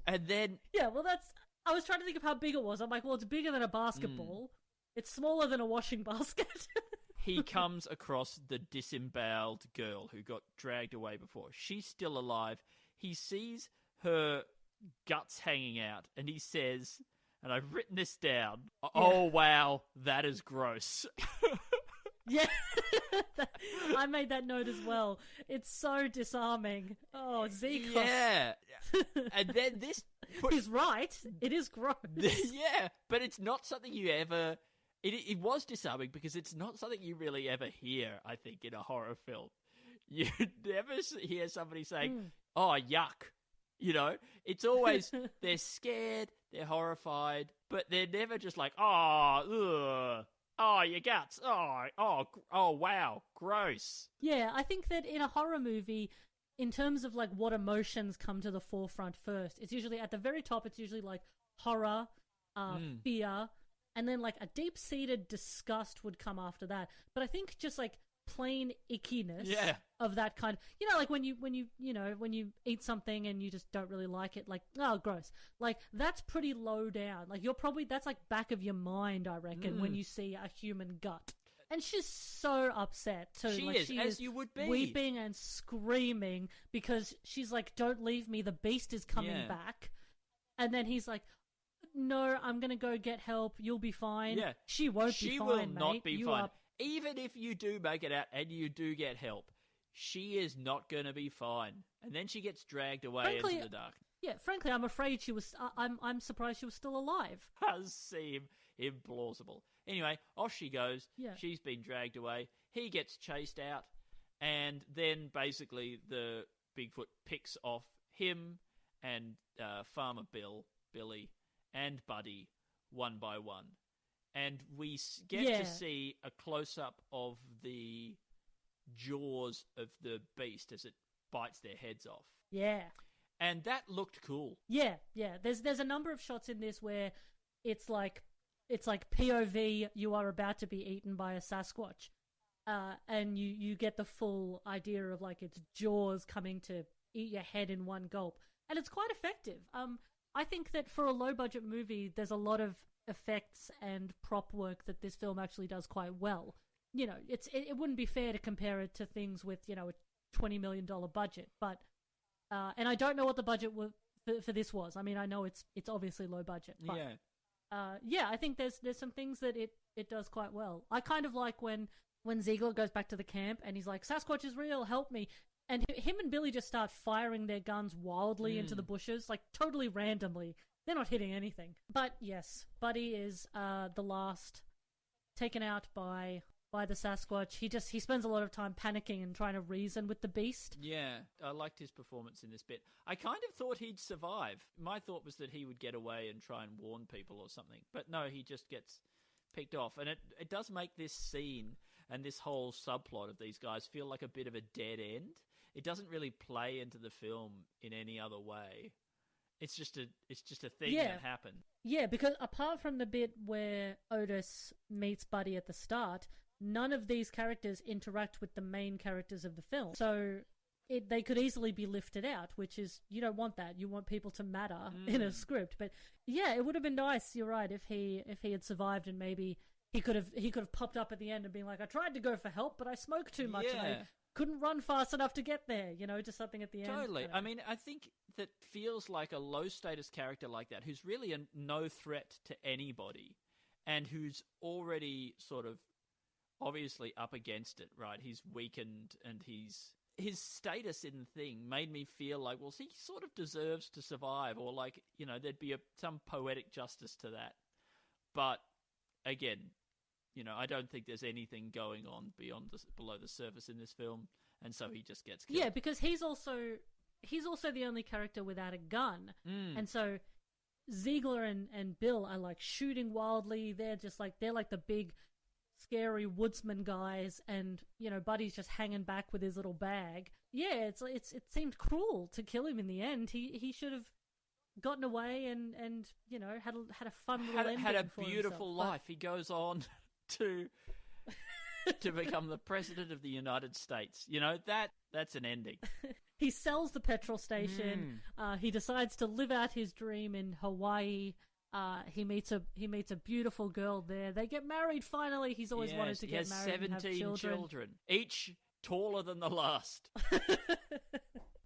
And then I was trying to think of how big it was. I'm like, well, it's bigger than a basketball. It's smaller than a washing basket. He comes across the disemboweled girl who got dragged away before. She's still alive. He sees her guts hanging out, and he says, and I've written this down, oh, wow, that is gross. Yeah, I made that note as well. It's so disarming. Oh, Zeke. Yeah. And then this... He's right. It is gross. Yeah, but it's not something you ever... It was disarming because it's not something you really ever hear, I think, in a horror film. You never hear somebody saying, oh, yuck. It's always, they're scared, they're horrified, but they're never just like, oh, your guts, oh, wow, gross. Yeah, I think that in a horror movie, in terms of like what emotions come to the forefront first, it's usually at the very top, it's usually like horror, fear, and then like a deep-seated disgust would come after that. But I think just like plain ickiness of that kind of, like when you eat something and you just don't really like it, like, oh, gross. Like, that's pretty low down. Like, that's like back of your mind, I reckon, when you see a human gut. And she's so upset too. She is, as you would be. Weeping and screaming because she's like, don't leave me, the beast is coming back. And then he's like, no, I'm going to go get help. You'll be fine. Yeah. She won't be fine, She will not mate. be fine. Even if you do make it out and you do get help, she is not going to be fine. And then she gets dragged away into the dark. Yeah, frankly, I'm afraid she was. I'm surprised she was still alive. Does seem implausible. Anyway, off she goes. Yeah. She's been dragged away. He gets chased out, and then basically the Bigfoot picks off him and Farmer Billy, and Buddy one by one. And we get to see a close-up of the jaws of the beast as it bites their heads off. Yeah. And that looked cool. Yeah. There's a number of shots in this where it's like POV, you are about to be eaten by a Sasquatch. And you get the full idea of like its jaws coming to eat your head in one gulp. And it's quite effective. I think that for a low-budget movie, there's a lot of effects and prop work that this film actually does quite well. You know, it wouldn't be fair to compare it to things with, you know, a $20 million budget, but and I don't know what the budget for this was. I mean, I know it's obviously low budget, but I think there's some things that it does quite well. I kind of like when Ziegler goes back to the camp and he's like, Sasquatch is real, help me. And him and Billy just start firing their guns wildly into the bushes, like totally randomly. They're not hitting anything. But yes, Buddy is the last taken out by the Sasquatch. He spends a lot of time panicking and trying to reason with the beast. Yeah, I liked his performance in this bit. I kind of thought he'd survive. My thought was that he would get away and try and warn people or something. But no, he just gets picked off. And it does make this scene and this whole subplot of these guys feel like a bit of a dead end. It doesn't really play into the film in any other way. It's just a thing that happened. Yeah, because apart from the bit where Otis meets Buddy at the start, none of these characters interact with the main characters of the film. So they could easily be lifted out, which is, you don't want that. You want people to matter in a script. But yeah, it would have been nice, you're right, if he had survived and maybe he could have popped up at the end and been like, I tried to go for help, but I smoked too much and I couldn't run fast enough to get there, you know, just something at the end. Totally. I mean, I think that feels like a low-status character like that who's really no threat to anybody and who's already sort of obviously up against it, right? He's weakened and his status in the thing made me feel like, well, he sort of deserves to survive, or like, you know, there'd be some poetic justice to that. But again, you know, I don't think there's anything going on below the surface in this film, and so he just gets killed. Yeah, because he's also the only character without a gun, and so Ziegler and Bill are like shooting wildly. They're like the big, scary woodsman guys, and you know, Buddy's just hanging back with his little bag. Yeah, it seemed cruel to kill him in the end. He should have gotten away and you know, had a fun little ending had a for beautiful himself. life. He goes on to become the president of the United States. You know, that's an ending. He sells the petrol station. He decides to live out his dream in Hawaii. He meets a beautiful girl there. They get married finally. He's always wanted to get married and have 17 children, each taller than the last.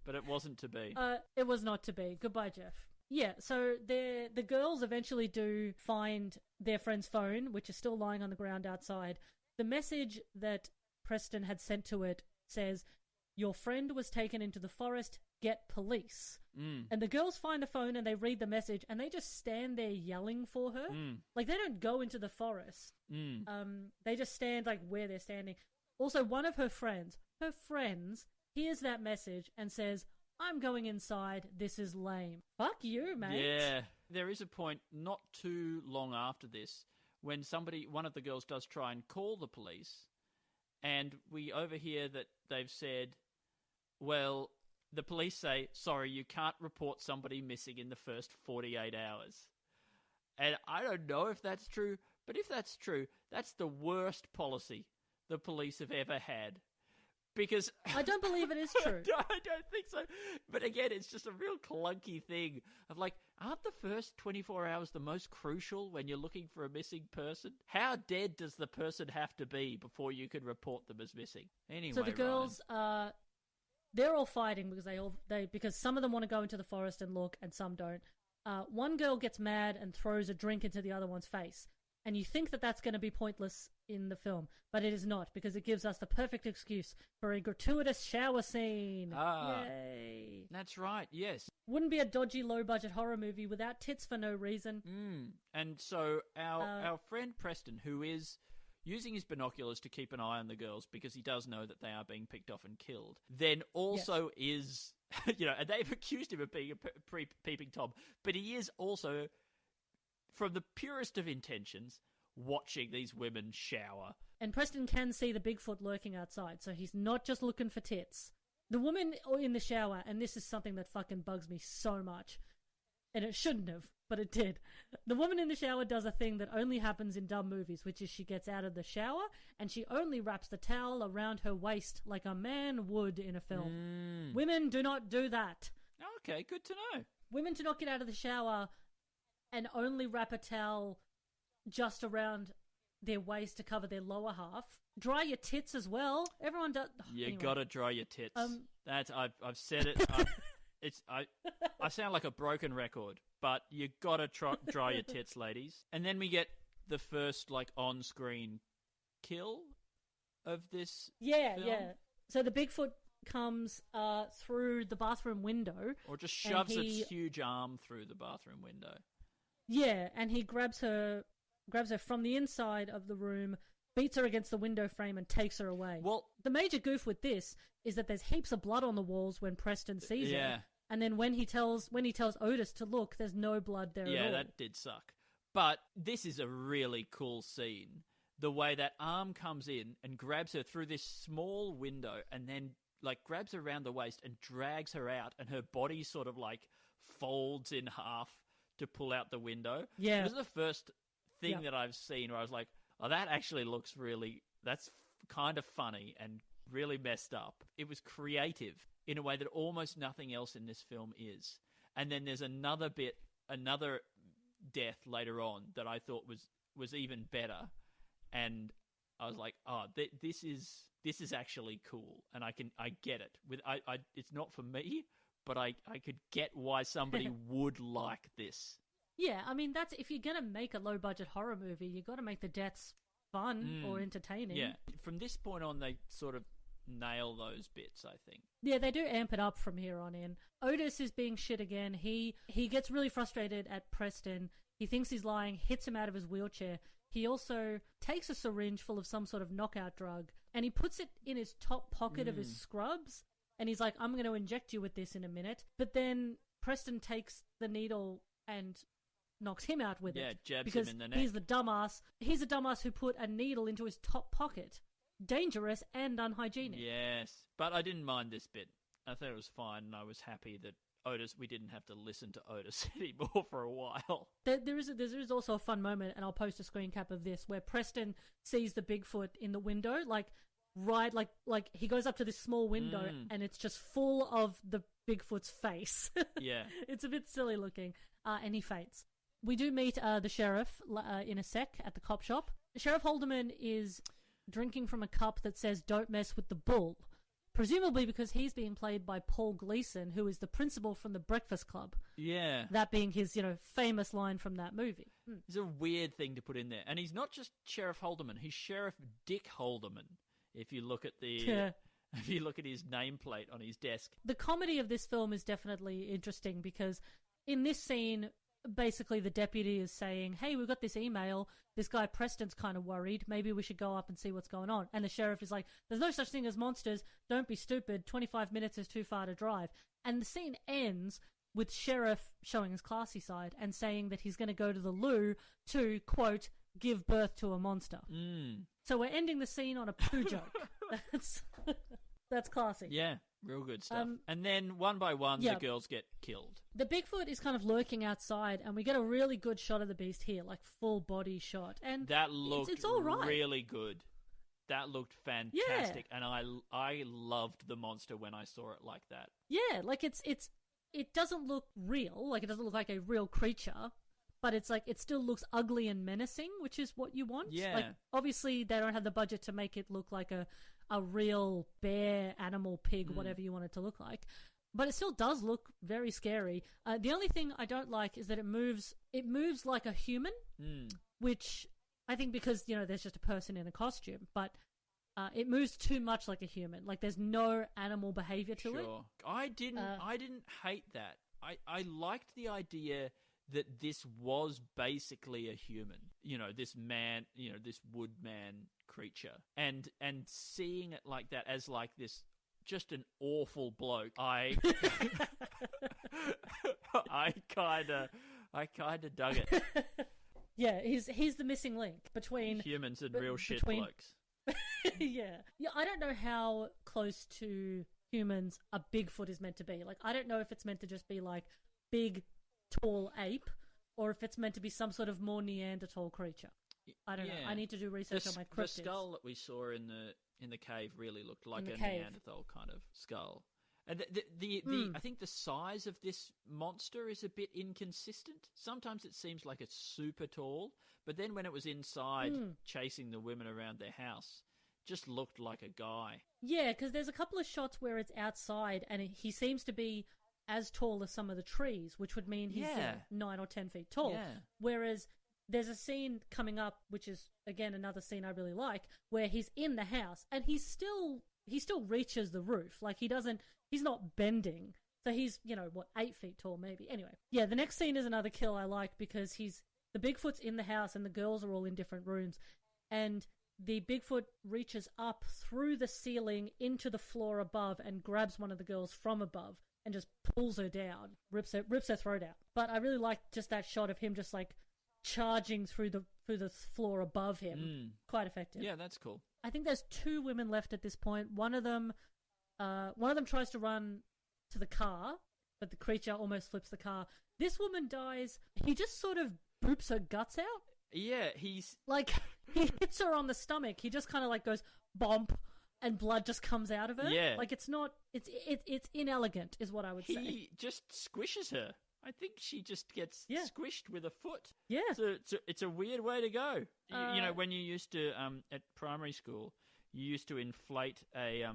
But it wasn't to be. It was not to be. Goodbye, Jeff. Yeah, so the girls eventually do find their friend's phone, which is still lying on the ground outside. The message that Preston had sent to it says, "Your friend was taken into the forest. Get police." And the girls find the phone and they read the message and they just stand there yelling for her. Like, they don't go into the forest. They just stand like where they're standing. Also, one of her friends hears that message and says, "I'm going inside. This is lame." Fuck you, mate. Yeah. There is a point not too long after this when one of the girls does try and call the police, and we overhear that they've said, well, the police say, sorry, you can't report somebody missing in the first 48 hours. And I don't know if that's true, but if that's true, that's the worst policy the police have ever had. Because I don't believe it is true. I don't think so. But again, it's just a real clunky thing of like, aren't the first 24 hours the most crucial when you're looking for a missing person? How dead does the person have to be before you can report them as missing? Anyway, so the girls, they're all fighting because some of them want to go into the forest and look, and some don't. One girl gets mad and throws a drink into the other one's face. And you think that that's going to be pointless in the film, but it is not, because it gives us the perfect excuse for a gratuitous shower scene. Yay! That's right, yes. Wouldn't be a dodgy, low-budget horror movie without tits for no reason. And so our friend Preston, who is using his binoculars to keep an eye on the girls because he does know that they are being picked off and killed, then also is, and they've accused him of being a peeping Tom, but he is also, from the purest of intentions, watching these women shower. And Preston can see the Bigfoot lurking outside, so he's not just looking for tits. The woman in the shower, and this is something that fucking bugs me so much, and it shouldn't have, but it did. The woman in the shower does a thing that only happens in dumb movies, which is she gets out of the shower, and she only wraps the towel around her waist like a man would in a film. Women do not do that. Okay, good to know. Women do not get out of the shower and only wrap a towel just around their waist to cover their lower half. Dry your tits as well. Everyone does. You gotta dry your tits. That's I've said it. I sound like a broken record, but you gotta dry your tits, ladies. And then we get the first on-screen kill of this. Yeah, film. yeah. So the Bigfoot comes through the bathroom window, or just shoves its huge arm through the bathroom window. Yeah, and he grabs her from the inside of the room, beats her against the window frame, and takes her away. Well, the major goof with this is that there's heaps of blood on the walls when Preston sees her, and then when he tells Otis to look, there's no blood there at all. Yeah, that did suck. But this is a really cool scene. The way that arm comes in and grabs her through this small window, and then grabs her around the waist and drags her out, and her body sort of folds in half to pull out the window. Yeah. It was the first thing that I've seen where I was like, oh, that actually looks that's kind of funny and really messed up. It was creative in a way that almost nothing else in this film is. And then there's another death later on that I thought was even better. And I was like, oh, this is actually cool. And I get it. It's not for me, but I could get why somebody would like this. Yeah, I mean, that's if you're going to make a low-budget horror movie, you got to make the deaths fun or entertaining. Yeah, from this point on, they sort of nail those bits, I think. Yeah, they do amp it up from here on in. Otis is being shit again. He gets really frustrated at Preston. He thinks he's lying, hits him out of his wheelchair. He also takes a syringe full of some sort of knockout drug, and he puts it in his top pocket of his scrubs. And he's like, I'm going to inject you with this in a minute. But then Preston takes the needle and knocks him out with it. Yeah, jabs because him in the neck. He's the dumbass. He's a dumbass who put a needle into his top pocket. Dangerous and unhygienic. Yes, but I didn't mind this bit. I thought it was fine, and I was happy that we didn't have to listen to Otis anymore for a while. There is also a fun moment, and I'll post a screen cap of this, where Preston sees the Bigfoot in the window, like he goes up to this small window and it's just full of the Bigfoot's face. Yeah. It's a bit silly looking, and he faints. We do meet the sheriff in a sec at the cop shop. Sheriff Haldeman is drinking from a cup that says "Don't mess with the bull," presumably because he's being played by Paul Gleason, who is the principal from the Breakfast Club. Yeah. That being his, famous line from that movie. It's a weird thing to put in there. And he's not just Sheriff Haldeman, he's Sheriff Dick Haldeman. If you look at if you look at his nameplate on his desk. The comedy of this film is definitely interesting because in this scene, basically the deputy is saying, hey, we've got this email. This guy Preston's kind of worried. Maybe we should go up and see what's going on. And the sheriff is like, there's no such thing as monsters. Don't be stupid. 25 minutes is too far to drive. And the scene ends with sheriff showing his classy side and saying that he's going to go to the loo to, quote, give birth to a monster. So we're ending the scene on a poo joke. That's classy. Yeah, real good stuff. And then one by one, the girls get killed. The Bigfoot is kind of lurking outside, and we get a really good shot of the beast here, like full body shot. And that looked it's all right. really good. That looked fantastic, and I loved the monster when I saw it like that. Yeah, like it doesn't look real, like it doesn't look like a real creature. But it's like, it still looks ugly and menacing, which is what you want. Yeah. Like, obviously, they don't have the budget to make it look like a real bear, animal, pig, whatever you want it to look like. But it still does look very scary. The only thing I don't like is that it moves like a human, which I think because, there's just a person in a costume, but it moves too much like a human. Like, there's no animal behavior to it. Sure. I didn't hate that. I liked the idea that this was basically a human. This man, this woodman creature. And seeing it like that as like this, just an awful bloke, I kind of dug it. Yeah, he's the missing link between humans and real shit between... blokes. Yeah, I don't know how close to humans a Bigfoot is meant to be. Like, I don't know if it's meant to just be like big, tall ape, or if it's meant to be some sort of more Neanderthal creature. I don't know. I need to do research on my cryptids. The skull that we saw in the cave really looked like a Neanderthal kind of skull. And I think the size of this monster is a bit inconsistent. Sometimes it seems like it's super tall, but then when it was inside chasing the women around their house, just looked like a guy. Yeah, because there's a couple of shots where it's outside and he seems to be as tall as some of the trees, which would mean he's 9 or 10 feet tall. Yeah. Whereas there's a scene coming up, which is, again, another scene I really like, where he's in the house and he still reaches the roof. Like, he's not bending. So he's, 8 feet tall maybe. Anyway, yeah, the next scene is another kill I like because the Bigfoot's in the house and the girls are all in different rooms. And the Bigfoot reaches up through the ceiling into the floor above and grabs one of the girls from above and just pulls her down, rips her throat out. But I really like just that shot of him just like charging through the floor above him. Quite effective. Yeah, that's cool. I think there's 2 women left at this point. One of them tries to run to the car, but the creature almost flips the car. This woman dies. He just sort of boops her guts out. Yeah, he's like, he hits her on the stomach. He just kind of like goes bump, and blood just comes out of her. Yeah, like it's inelegant, is what I would say. He just squishes her. I think she just gets squished with a foot. Yeah. So it's a weird way to go. When you used to, at primary school, you used to inflate a,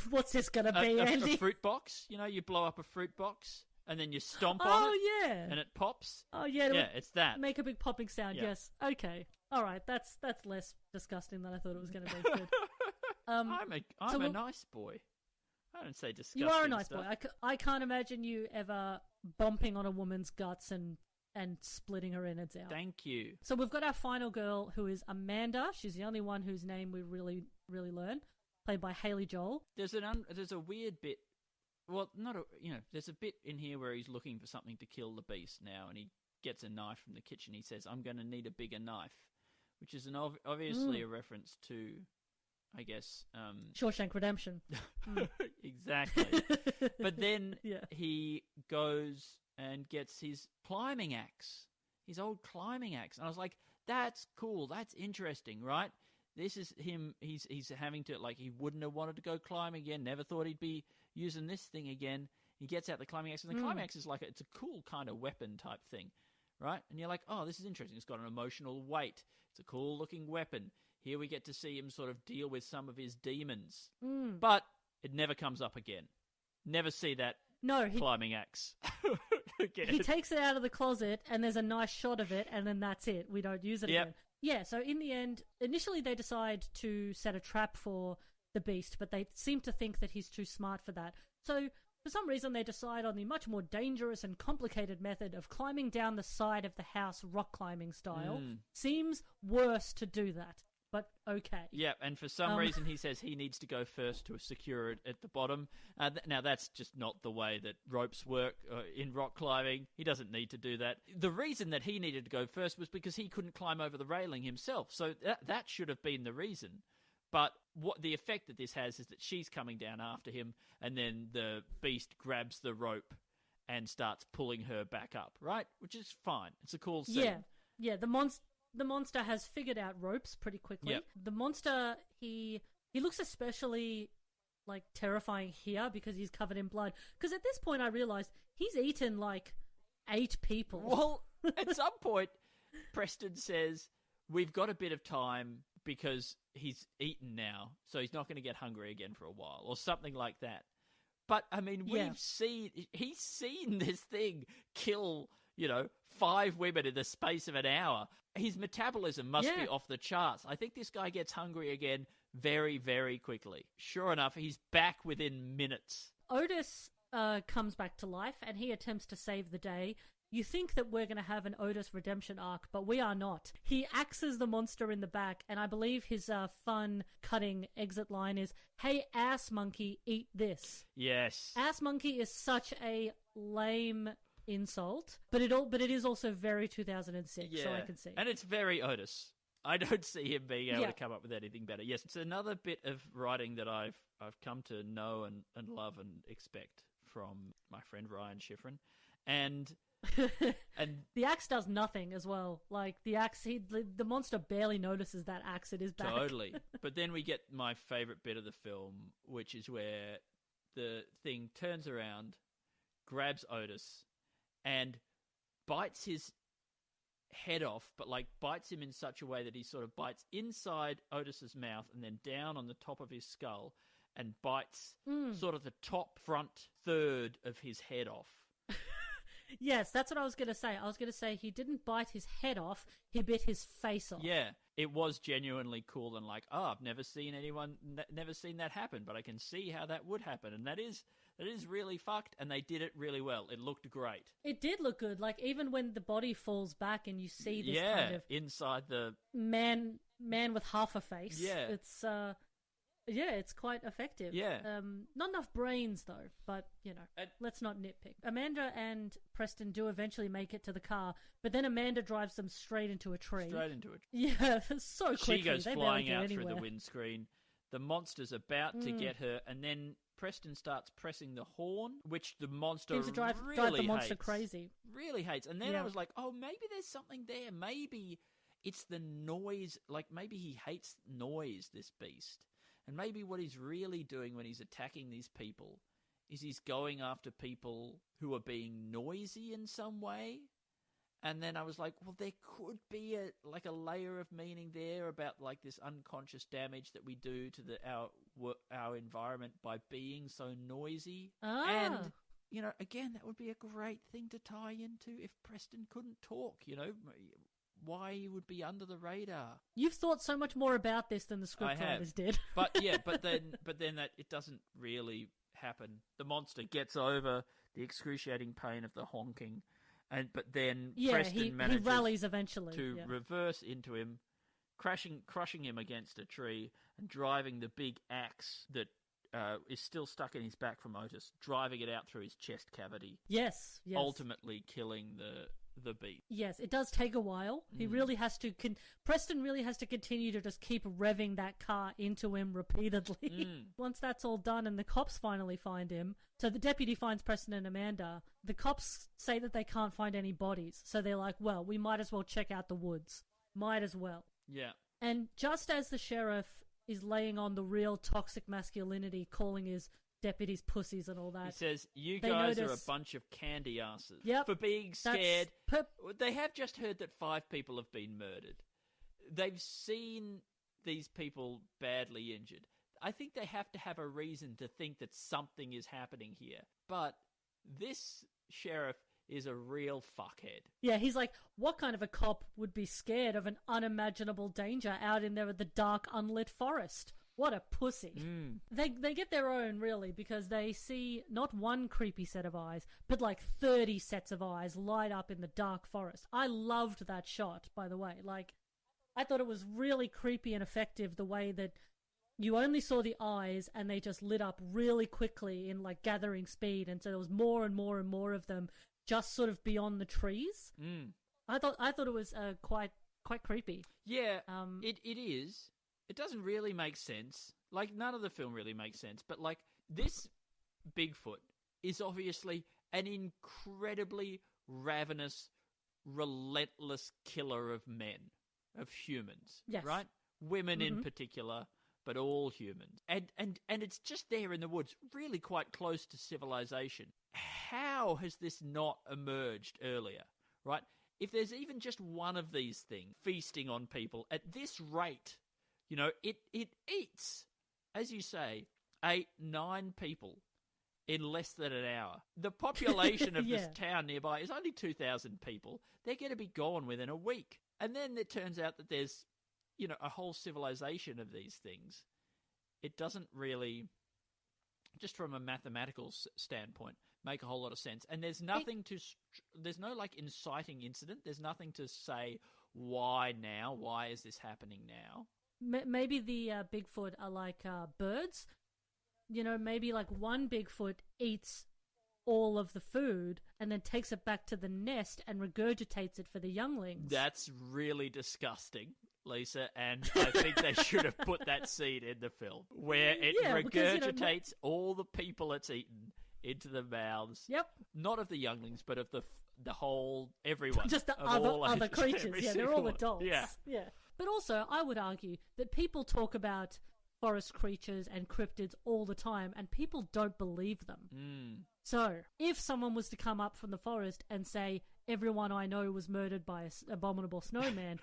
what's this going to be, Andy? A fruit box. You blow up a fruit box and then you stomp on it. Oh, yeah. And it pops. Oh, yeah. Yeah, it's that. Make a big popping sound, yes. Okay. All right. That's less disgusting than I thought it was going to be. Good. I'm a nice boy. I don't say disgusting. You are a nice stuff. boy. I can't imagine you ever bumping on a woman's guts and splitting her innards out. Thank you. So we've got our final girl, who is Amanda. She's the only one whose name we really, really learn, played by Haley Joel. There's a weird bit. Well, there's a bit in here where he's looking for something to kill the beast now, and he gets a knife from the kitchen. He says, "I'm going to need a bigger knife," which is obviously a reference to, I guess, Shawshank Redemption. Exactly. But then he goes and gets his climbing axe, his old climbing axe. And I was like, that's cool. That's interesting, right? This is him. He's having to, like, he wouldn't have wanted to go climb again. Never thought he'd be using this thing again. He gets out the climbing axe, and the climbing axe is like, it's a cool kind of weapon type thing, right? And you're like, oh, this is interesting. It's got an emotional weight. It's a cool looking weapon. Here we get to see him sort of deal with some of his demons. But it never comes up again. Never see that climbing axe again. He takes it out of the closet, and there's a nice shot of it, and then that's it. We don't use it again. Yeah, so in the end, initially they decide to set a trap for the beast, but they seem to think that he's too smart for that. So for some reason they decide on the much more dangerous and complicated method of climbing down the side of the house, rock climbing style. Seems worse to do that. But okay. Yeah, and for some reason he says he needs to go first to secure it at the bottom. Now that's just not the way that ropes work in rock climbing. He doesn't need to do that. The reason that he needed to go first was because he couldn't climb over the railing himself. So that should have been the reason. But what the effect that this has is that she's coming down after him, and then the beast grabs the rope and starts pulling her back up, right? Which is fine. It's a cool scene. Yeah. The monster has figured out ropes pretty quickly. Yep. The monster, he looks especially like terrifying here because he's covered in blood. Because at this point I realized he's eaten like 8 people. Well, at some point, Preston says, we've got a bit of time because he's eaten now, so he's not going to get hungry again for a while, or something like that. But, I mean, he's seen this thing kill, 5 women in the space of an hour. His metabolism must Yeah. be off the charts. I think this guy gets hungry again very, very quickly. Sure enough, he's back within minutes. Otis comes back to life and he attempts to save the day. You think that we're going to have an Otis redemption arc, but we are not. He axes the monster in the back, and I believe his fun cutting exit line is, "Hey, ass monkey, eat this." Yes. Ass monkey is such a lame insult, but it is also very 2006, so I can see. And it's very Otis. I don't see him being able Yeah. to come up with anything better. Yes, it's another bit of writing that I've come to know and love and expect from my friend Ryan Schifrin. And The axe does nothing as well. Like, the axe, the monster barely notices that axe at his back. totally. But then we get my favorite bit of the film, which is where the thing turns around, grabs Otis, and bites his head off, but like bites him in such a way that he sort of bites inside Otis's mouth and then down on the top of his skull and bites sort of the top front third of his head off. Yes, that's what I was going to say. I was going to say he didn't bite his head off, he bit his face off. Yeah, it was genuinely cool and like, I've never seen never seen that happen, but I can see how that would happen, and that is really fucked, and they did it really well. It looked great. It did look good. Like, even when the body falls back and you see this Yeah, kind of inside the... man with half a face. Yeah. It's it's quite effective. Yeah. Not enough brains though, but let's not nitpick. Amanda and Preston do eventually make it to the car, but then Amanda drives them straight into a tree. Yeah, so quickly. She goes they flying out barely go through the anywhere. windscreen. The monster's about to get her, and then Preston starts pressing the horn, which the monster Seems to drive really the monster hates. crazy. Really hates. And then Yeah. I was like, oh, maybe there's something there. Maybe it's the noise. Like, maybe he hates noise, this beast. And maybe what he's really doing when he's attacking these people is he's going after people who are being noisy in some way. And then I was like, well, there could be a layer of meaning there about like this unconscious damage that we do to our environment by being so noisy. Ah. And again, that would be a great thing to tie into if Preston couldn't talk. Why he would be under the radar. You've thought so much more about this than the scriptwriters did. But then that it doesn't really happen. The monster gets over the excruciating pain of the honking, but then Preston manages he rallies eventually to reverse into him, crushing him against a tree and driving the big axe that is still stuck in his back from Otis, driving it out through his chest cavity. Yes. Ultimately killing the beast. Yes, it does take a while. He really has to. Preston really has to continue to just keep revving that car into him repeatedly. Once that's all done and the cops finally find him, so the deputy finds Preston and Amanda, the cops say that they can't find any bodies. So they're like, well, we might as well check out the woods. Might as well. Yeah. And just as the sheriff is laying on the real toxic masculinity, calling his deputies pussies and all that. He says, you they guys are a notice- bunch of candy asses Yep, for being that's scared. per- They have just heard that 5 people have been murdered. They've seen these people badly injured. I think they have to have a reason to think that something is happening here. But this sheriff is a real fuckhead. Yeah, he's like, what kind of a cop would be scared of an unimaginable danger out in there in the dark, unlit forest? What a pussy. They get their own, really, because they see not one creepy set of eyes, but like 30 sets of eyes light up in the dark forest. I loved that shot, by the way. Like, I thought it was really creepy and effective, the way that you only saw the eyes and they just lit up really quickly in like gathering speed, and so there was more and more and more of them just sort of beyond the trees. I thought it was quite creepy. Yeah, it is. It doesn't really make sense. Like, none of the film really makes sense. But, like, this Bigfoot is obviously an incredibly ravenous, relentless killer of men, of humans. Yes. Right? Women in particular, but all humans. And it's just there in the woods, really quite close to civilization. How has this not emerged earlier? Right? If there's even just one of these things feasting on people at this rate... it eats, as you say, 8, 9 people in less than an hour. The population of Yeah. this town nearby is only 2,000 people. They're going to be gone within a week. And then it turns out that there's, a whole civilization of these things. It doesn't really, just from a mathematical standpoint, make a whole lot of sense. And there's nothing there's no inciting incident. There's nothing to say, why now? Why is this happening now? Maybe the Bigfoot are like birds. Maybe like one Bigfoot eats all of the food and then takes it back to the nest and regurgitates it for the younglings. That's really disgusting, Lisa, and I think they should have put that scene in the film where it regurgitates all the people it's eaten into the mouths. Yep. Not of the younglings, but of the whole everyone. Just the of all other ages, creatures. every Yeah, they're single all one. adults. Yeah. But also, I would argue that people talk about forest creatures and cryptids all the time, and people don't believe them. So, if someone was to come up from the forest and say, everyone I know was murdered by an abominable snowman,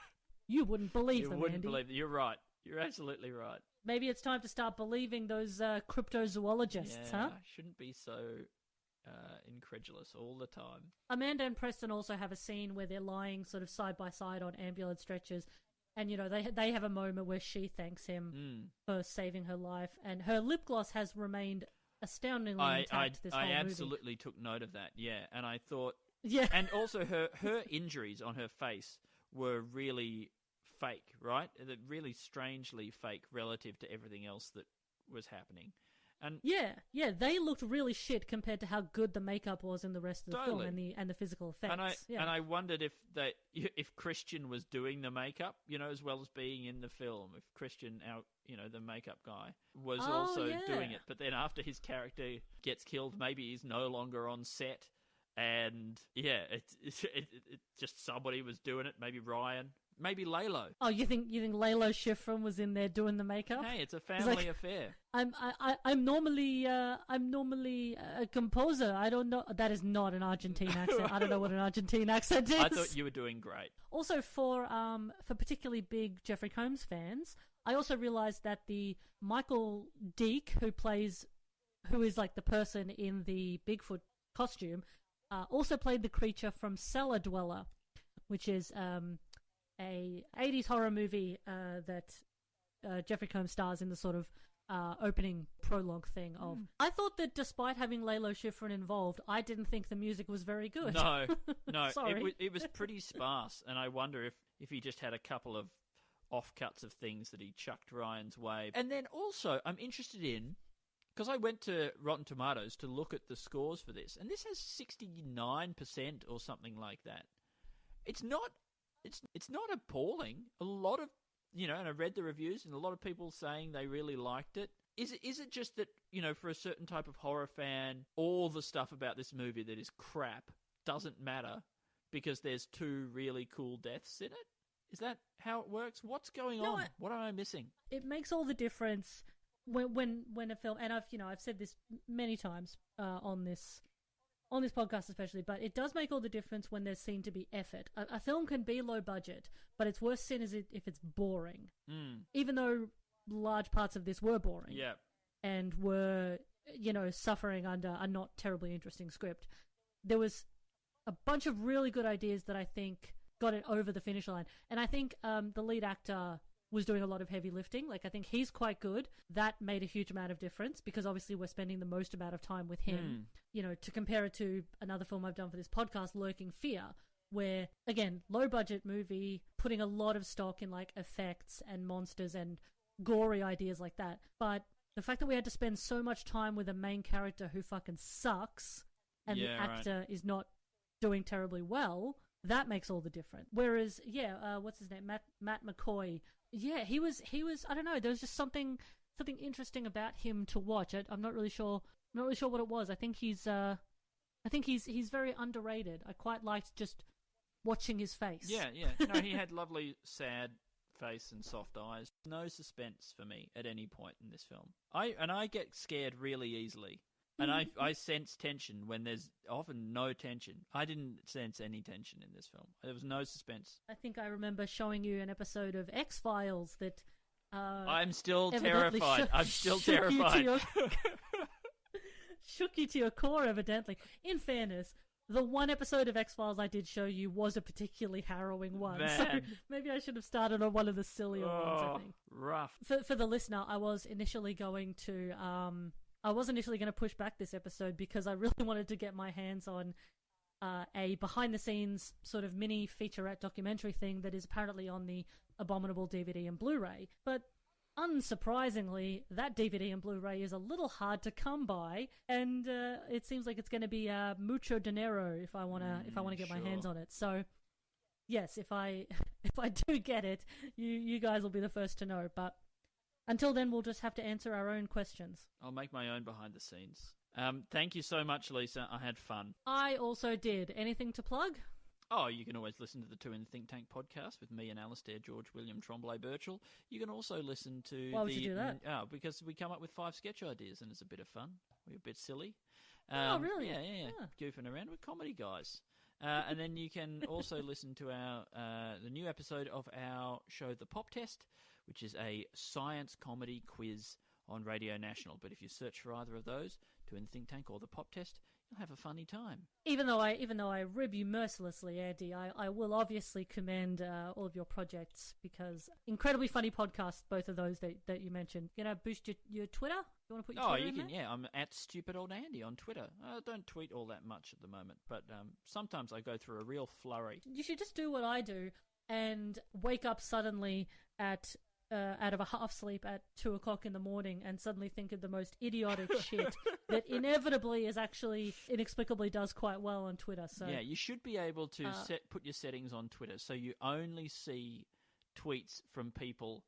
you wouldn't believe them, You wouldn't Andy. believe it. You're right. You're absolutely right. Maybe it's time to start believing those cryptozoologists, Yeah, huh? I shouldn't be so incredulous all the time. Amanda and Preston also have a scene where they're lying sort of side by side on ambulance stretchers, and they have a moment where she thanks him for saving her life, and her lip gloss has remained astoundingly intact this whole I movie. absolutely took note of that. Yeah, and I thought, Yeah, and also her injuries on her face were really fake, right? They're really strangely fake relative to everything else that was happening. And yeah, they looked really shit compared to how good the makeup was in the rest of the Totally. film and the physical effects. and I wondered if Christian was doing the makeup, as well as being in the film. If Christian, the makeup guy, was also doing it. But then after his character gets killed, maybe he's no longer on set. And yeah, it's just somebody was doing it. Maybe Ryan, maybe Lalo. Oh, you think Lalo Schifrin was in there doing the makeup? Hey, it's a family affair. I'm normally a composer. I don't know. That is not an Argentine accent. I don't know what an Argentine accent is. I thought you were doing great. Also, for particularly big Jeffrey Combs fans, I also realized that the Michael Deek, who is like the person in the Bigfoot costume, also played the creature from Cellar Dweller, which is a 80s horror movie that Jeffrey Combs stars in the sort of opening prologue thing of. I thought that despite having Lalo Schifrin involved, I didn't think the music was very good. No, Sorry. It was pretty sparse, and I wonder if he just had a couple of offcuts of things that he chucked Ryan's way. And then also, I'm interested in, because I went to Rotten Tomatoes to look at the scores for this, and this has 69% or something like that. It's not appalling. A lot of, and I read the reviews, and a lot of people saying they really liked it. Is it just that, for a certain type of horror fan, all the stuff about this movie that is crap doesn't matter because there's two really cool deaths in it? Is that how it works? What's going on? What am I missing? It makes all the difference when a film, and I've said this many times on this podcast especially, but it does make all the difference when there's seen to be effort. A film can be low budget, but it's worse seen if it's boring. Even though large parts of this were boring, and were suffering under a not terribly interesting script, there was a bunch of really good ideas that I think got it over the finish line. And I think the lead actor was doing a lot of heavy lifting. Like, I think he's quite good. That made a huge amount of difference because obviously we're spending the most amount of time with him. To compare it to another film I've done for this podcast, Lurking Fear, where, again, low budget movie, putting a lot of stock in like effects and monsters and gory ideas like that. But the fact that we had to spend so much time with a main character who fucking sucks and the actor is not doing terribly well, that makes all the difference. Whereas, what's his name? Matt McCoy. Yeah, he was. I don't know. There was just something interesting about him to watch. I'm not really sure. I'm not really sure what it was. I think he's very underrated. I quite liked just watching his face. Yeah. No, he had lovely, sad face and soft eyes. No suspense for me at any point in this film. I get scared really easily. And I sense tension when there's often no tension. I didn't sense any tension in this film. There was no suspense. I think I remember showing you an episode of X-Files that... I'm still terrified. I'm still terrified. Shook you to your core, evidently. In fairness, the one episode of X-Files I did show you was a particularly harrowing one. Man. So maybe I should have started on one of the sillier ones, I think. Rough. For the listener, I was initially going to push back this episode because I really wanted to get my hands on a behind-the-scenes sort of mini featurette documentary thing that is apparently on the Abominable DVD and Blu-ray. But unsurprisingly, that DVD and Blu-ray is a little hard to come by, and it seems like it's going to be mucho dinero if I want to get my hands on it. So, yes, if I do get it, you guys will be the first to know. But until then, we'll just have to answer our own questions. I'll make my own behind the scenes. Thank you so much, Lisa. I had fun. I also did. Anything to plug? Oh, you can always listen to the Two in the Think Tank podcast with me and Alistair George William Tremblay Birchall. You can also listen to Why would you do that? Oh, because we come up with 5 sketch ideas and it's a bit of fun. We're a bit silly. Oh, really? Yeah. Ah. Goofing around. We're comedy guys. And then you can also listen to our the new episode of our show, The Pop Test, which is a science comedy quiz on Radio National. But if you search for either of those, Two in the Think Tank or The Pop Test, you'll have a funny time. Even though I rib you mercilessly, Andy, I will obviously commend all of your projects because incredibly funny podcasts, both of those that you mentioned. You know, boost your Twitter? You want to put your Twitter in there? Yeah. I'm at Stupid Old Andy on Twitter. I don't tweet all that much at the moment, but sometimes I go through a real flurry. You should just do what I do and wake up suddenly at out of a half sleep at 2 o'clock in the morning and suddenly think of the most idiotic shit that inevitably is actually inexplicably does quite well on Twitter. So yeah, you should be able to put your settings on Twitter so you only see tweets from people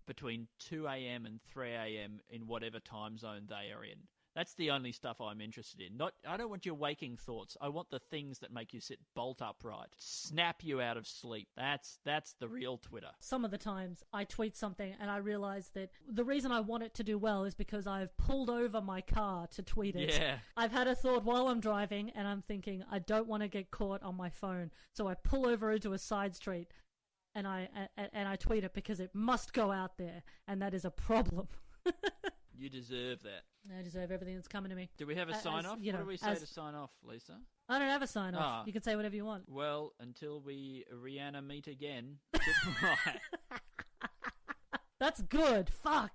between 2 a.m. and 3 a.m. in whatever time zone they are in. That's the only stuff I'm interested in. I don't want your waking thoughts. I want the things that make you sit bolt upright, snap you out of sleep. That's the real Twitter. Some of the times I tweet something and I realize that the reason I want it to do well is because I've pulled over my car to tweet it. Yeah. I've had a thought while I'm driving and I'm thinking I don't want to get caught on my phone, so I pull over into a side street and I tweet it because it must go out there, and that is a problem. You deserve that. I deserve everything that's coming to me. Do we have a sign-off? What do we say to sign off, Lisa? I don't have a sign-off. You can say whatever you want. Well, until we Rihanna meet again, goodbye. That's good. Fuck.